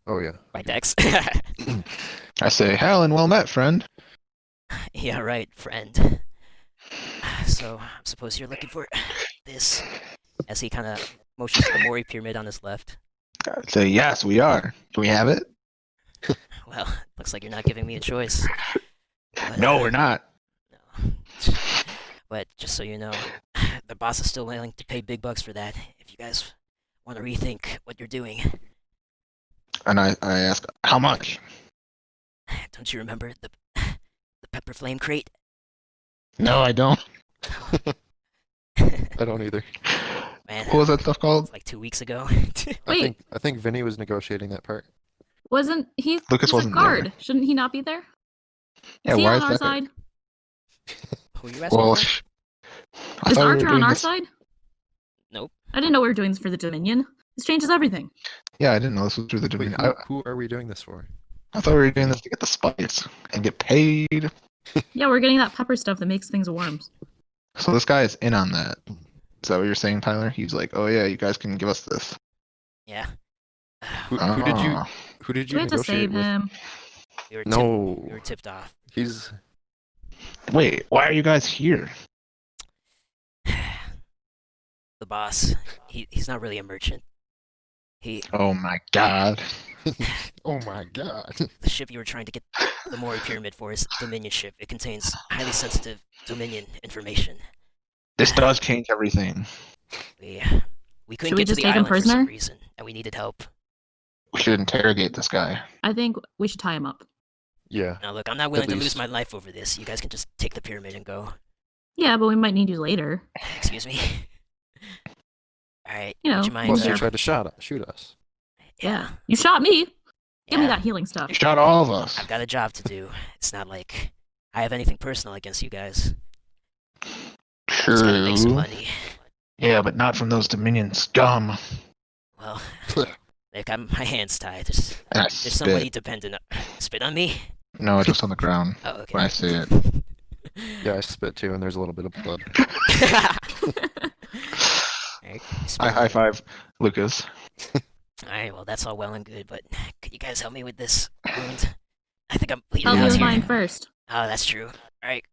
Oh yeah. by Dex. I say, Helen, well met, friend. Yeah, right, friend. So I suppose you're looking for this, as he kind of motions to the Mori Pyramid on his left. I say, yes, we are. Do we have it? Well, looks like you're not giving me a choice. But, No, we're not. No. But just so you know, the boss is still willing to pay big bucks for that. If you guys want to rethink what you're doing, And I ask, how much? don't you remember the pepper flame crate No, I don't. I don't either. Man, What was that stuff called? it's like 2 weeks ago. Wait. I think Vinny was negotiating that part. Wasn't he? Lucas He's a wasn't there. guard. Shouldn't he not be there? Yeah, Is he why on is our that? side? Who you asking Well, for? I Is thought we were Archer on doing our this- side? Nope. I didn't know we were doing this for the Dominion. This changes everything. Yeah, I didn't know this was through the Wait, Dominion. who are we doing this for? I thought we were doing this to get the spice and get paid. Yeah, we're getting that pepper stuff that makes things warm. So this guy is in on that. Is that what you're saying, Tyler? He's like, oh yeah, you guys can give us this. Yeah. Who did you Ah. who did Do you we have to negotiate save with? him? We were No, we were tipped off. he's Wait, why are you guys here? The boss, he's not really a merchant. Oh my god. oh my god. The ship you were trying to get the Mori Pyramid for is a Dominion ship. It contains highly sensitive Dominion information. This does change everything. We couldn't we get to just the take him island for some prisoner? reason, and we needed help. We should interrogate this guy. I think we should tie him up. Yeah. Now look, I'm not willing to lose least. my life over this. You guys can just take the pyramid and go. Yeah, but we might need you later. Excuse me. Alright, You know, would you mind? Plus, Yeah. you tried to shoot us. Yeah. You shot me. Give me Yeah. that healing stuff. You shot all of us. I've got a job to do. It's not like I have anything personal against you guys. Just gotta make some True. money. Yeah, but not from those Dominion scum. Well, they've got my hands tied. There's And I somebody spit. dependent. Spit on me? No, just on the ground. Oh, okay. When I see it. Yeah, I spit too, and there's a little bit of blood. Alright, I high five Lucas. Alright, well, that's all well and good, but could you guys help me with this wound? I think I'm bleeding Help me out with here. mine first. Oh, that's true. Alright,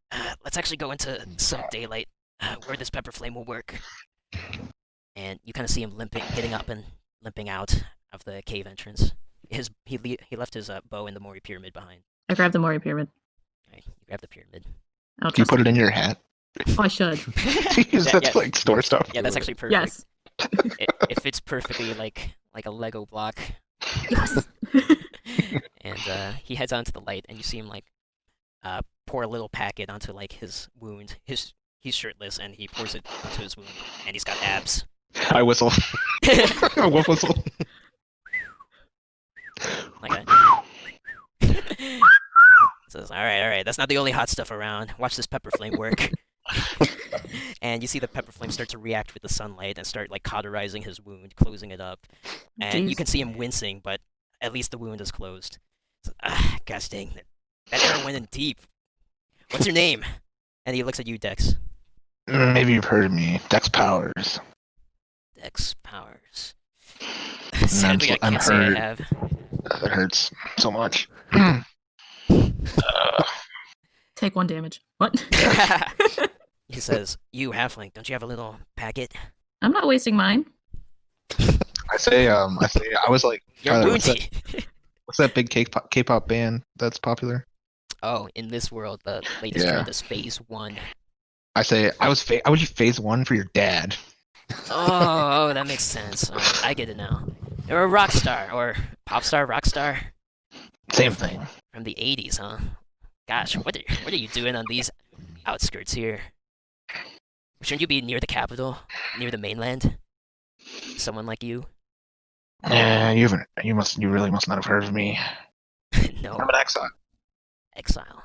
let's actually go into some daylight where this pepper flame will work. And you kind of see him limping, getting up and limping out of the cave entrance. He left his bow in the Mori Pyramid behind. I grabbed the Mori pyramid. Alright, you grab the pyramid. I'll Do you trust put it in your hat? Oh, I should. Jeez, that's yeah. like store stuff. Yeah, that's actually perfect. Yes. It fits perfectly like a Lego block. Yes. And he heads onto the light, and you see him like pour a little packet onto like his wound. He's shirtless, and he pours it onto his wound, and he's got abs. I whistle. I whistle. Like that. Says, all right, that's not the only hot stuff around. Watch this pepper flame work. And you see the pepper flame start to react with the sunlight and start like cauterizing his wound, closing it up. And you Jeez. can see him wincing, but at least the wound is closed. So, gosh dang, that arrow went in deep. What's your name? And he looks at you, Dex. Maybe you've heard of me. Dex Powers. Dex Powers. Sadly, I I'm can't say I hurt. have. That hurts so much. Take 1 damage. What? He says, "You halfling, don't you have a little packet?" I'm not wasting mine. I say, I was like, You're Tyler, woundy. what's that big K-pop band that's popular? Oh, in this world, the latest Yeah. trend is Phase 1. I say, I was you phase 1 for your dad. Oh, that makes sense. I get it now. You're a rock star, or pop star, rock star Same thing. from the 80s, huh? Gosh, what are you doing on these outskirts here? Shouldn't you be near the capital, near the mainland? Someone like you? Yeah, you really must not have heard of me. No, I'm an exile. exile.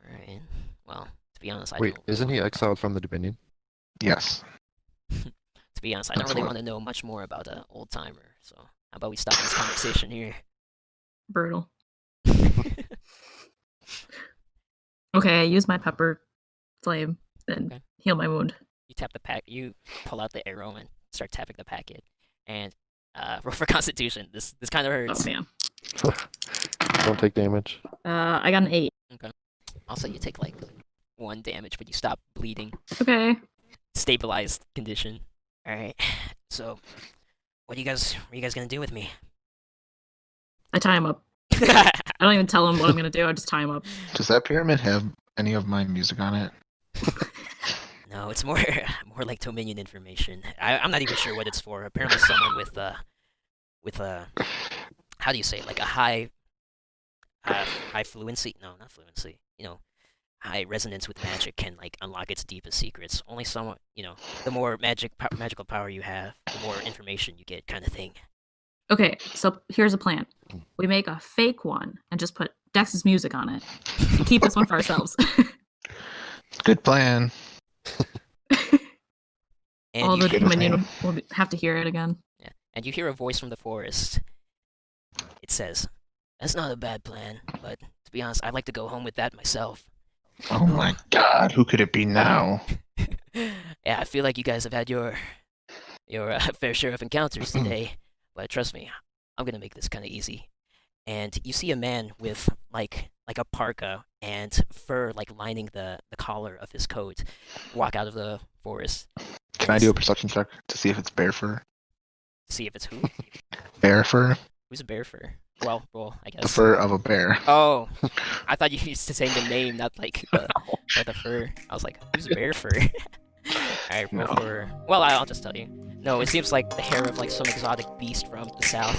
Alright. Well, to be honest, I Wait, don't. isn't he exiled from the Dominion? Yes. To be honest, I don't That's really what- want to know much more about an old timer. So, how about we stop this conversation here? Brutal. Okay, I use my pepper flame, then Okay. heal my wound. You tap the pack. You pull out the arrow and start tapping the packet. And roll for Constitution. This kind of Oh hurts. man. Don't take damage. I got an 8. Also, you take like 1 damage, but you stop bleeding. Okay. Stabilized condition. All right. So, what are you guys gonna do with me? I tie him up. I don't even tell him what I'm gonna do. I just tie him up. Does that pyramid have any of my music on it? No, it's more more like Dominion information. I'm not even sure what it's for. Apparently, someone with how do you say it? Like a high fluency? No, not fluency. You know, high resonance with magic can like unlock its deepest secrets. Only someone, the more magical power you have, the more information you get, kind of thing. Okay, so here's a plan. We make a fake one and just put Dex's music on it. And keep this one for ourselves. Good plan. And All you the Good minion plan. will have to hear it again. Yeah. And you hear a voice from the forest. It says, "That's not a bad plan, but to be honest, I'd like to go home with that myself." Oh my god, who could it be now? Yeah, I feel like you guys have had your fair share of encounters today, but trust me, I'm gonna make this kind of easy. And you see a man with like a parka and fur like lining the collar of his coat walk out of the forest. Can I do a perception check to see if it's bear fur? See if it's who? Bear fur? Who's a bear fur? Well, I guess. The fur of a bear. Oh, I thought you used to saying the name, not like the fur. I was like, who's bear fur? Alright, roll No. for... Well, I'll just tell you. No, it seems like the hair of like some exotic beast from the south.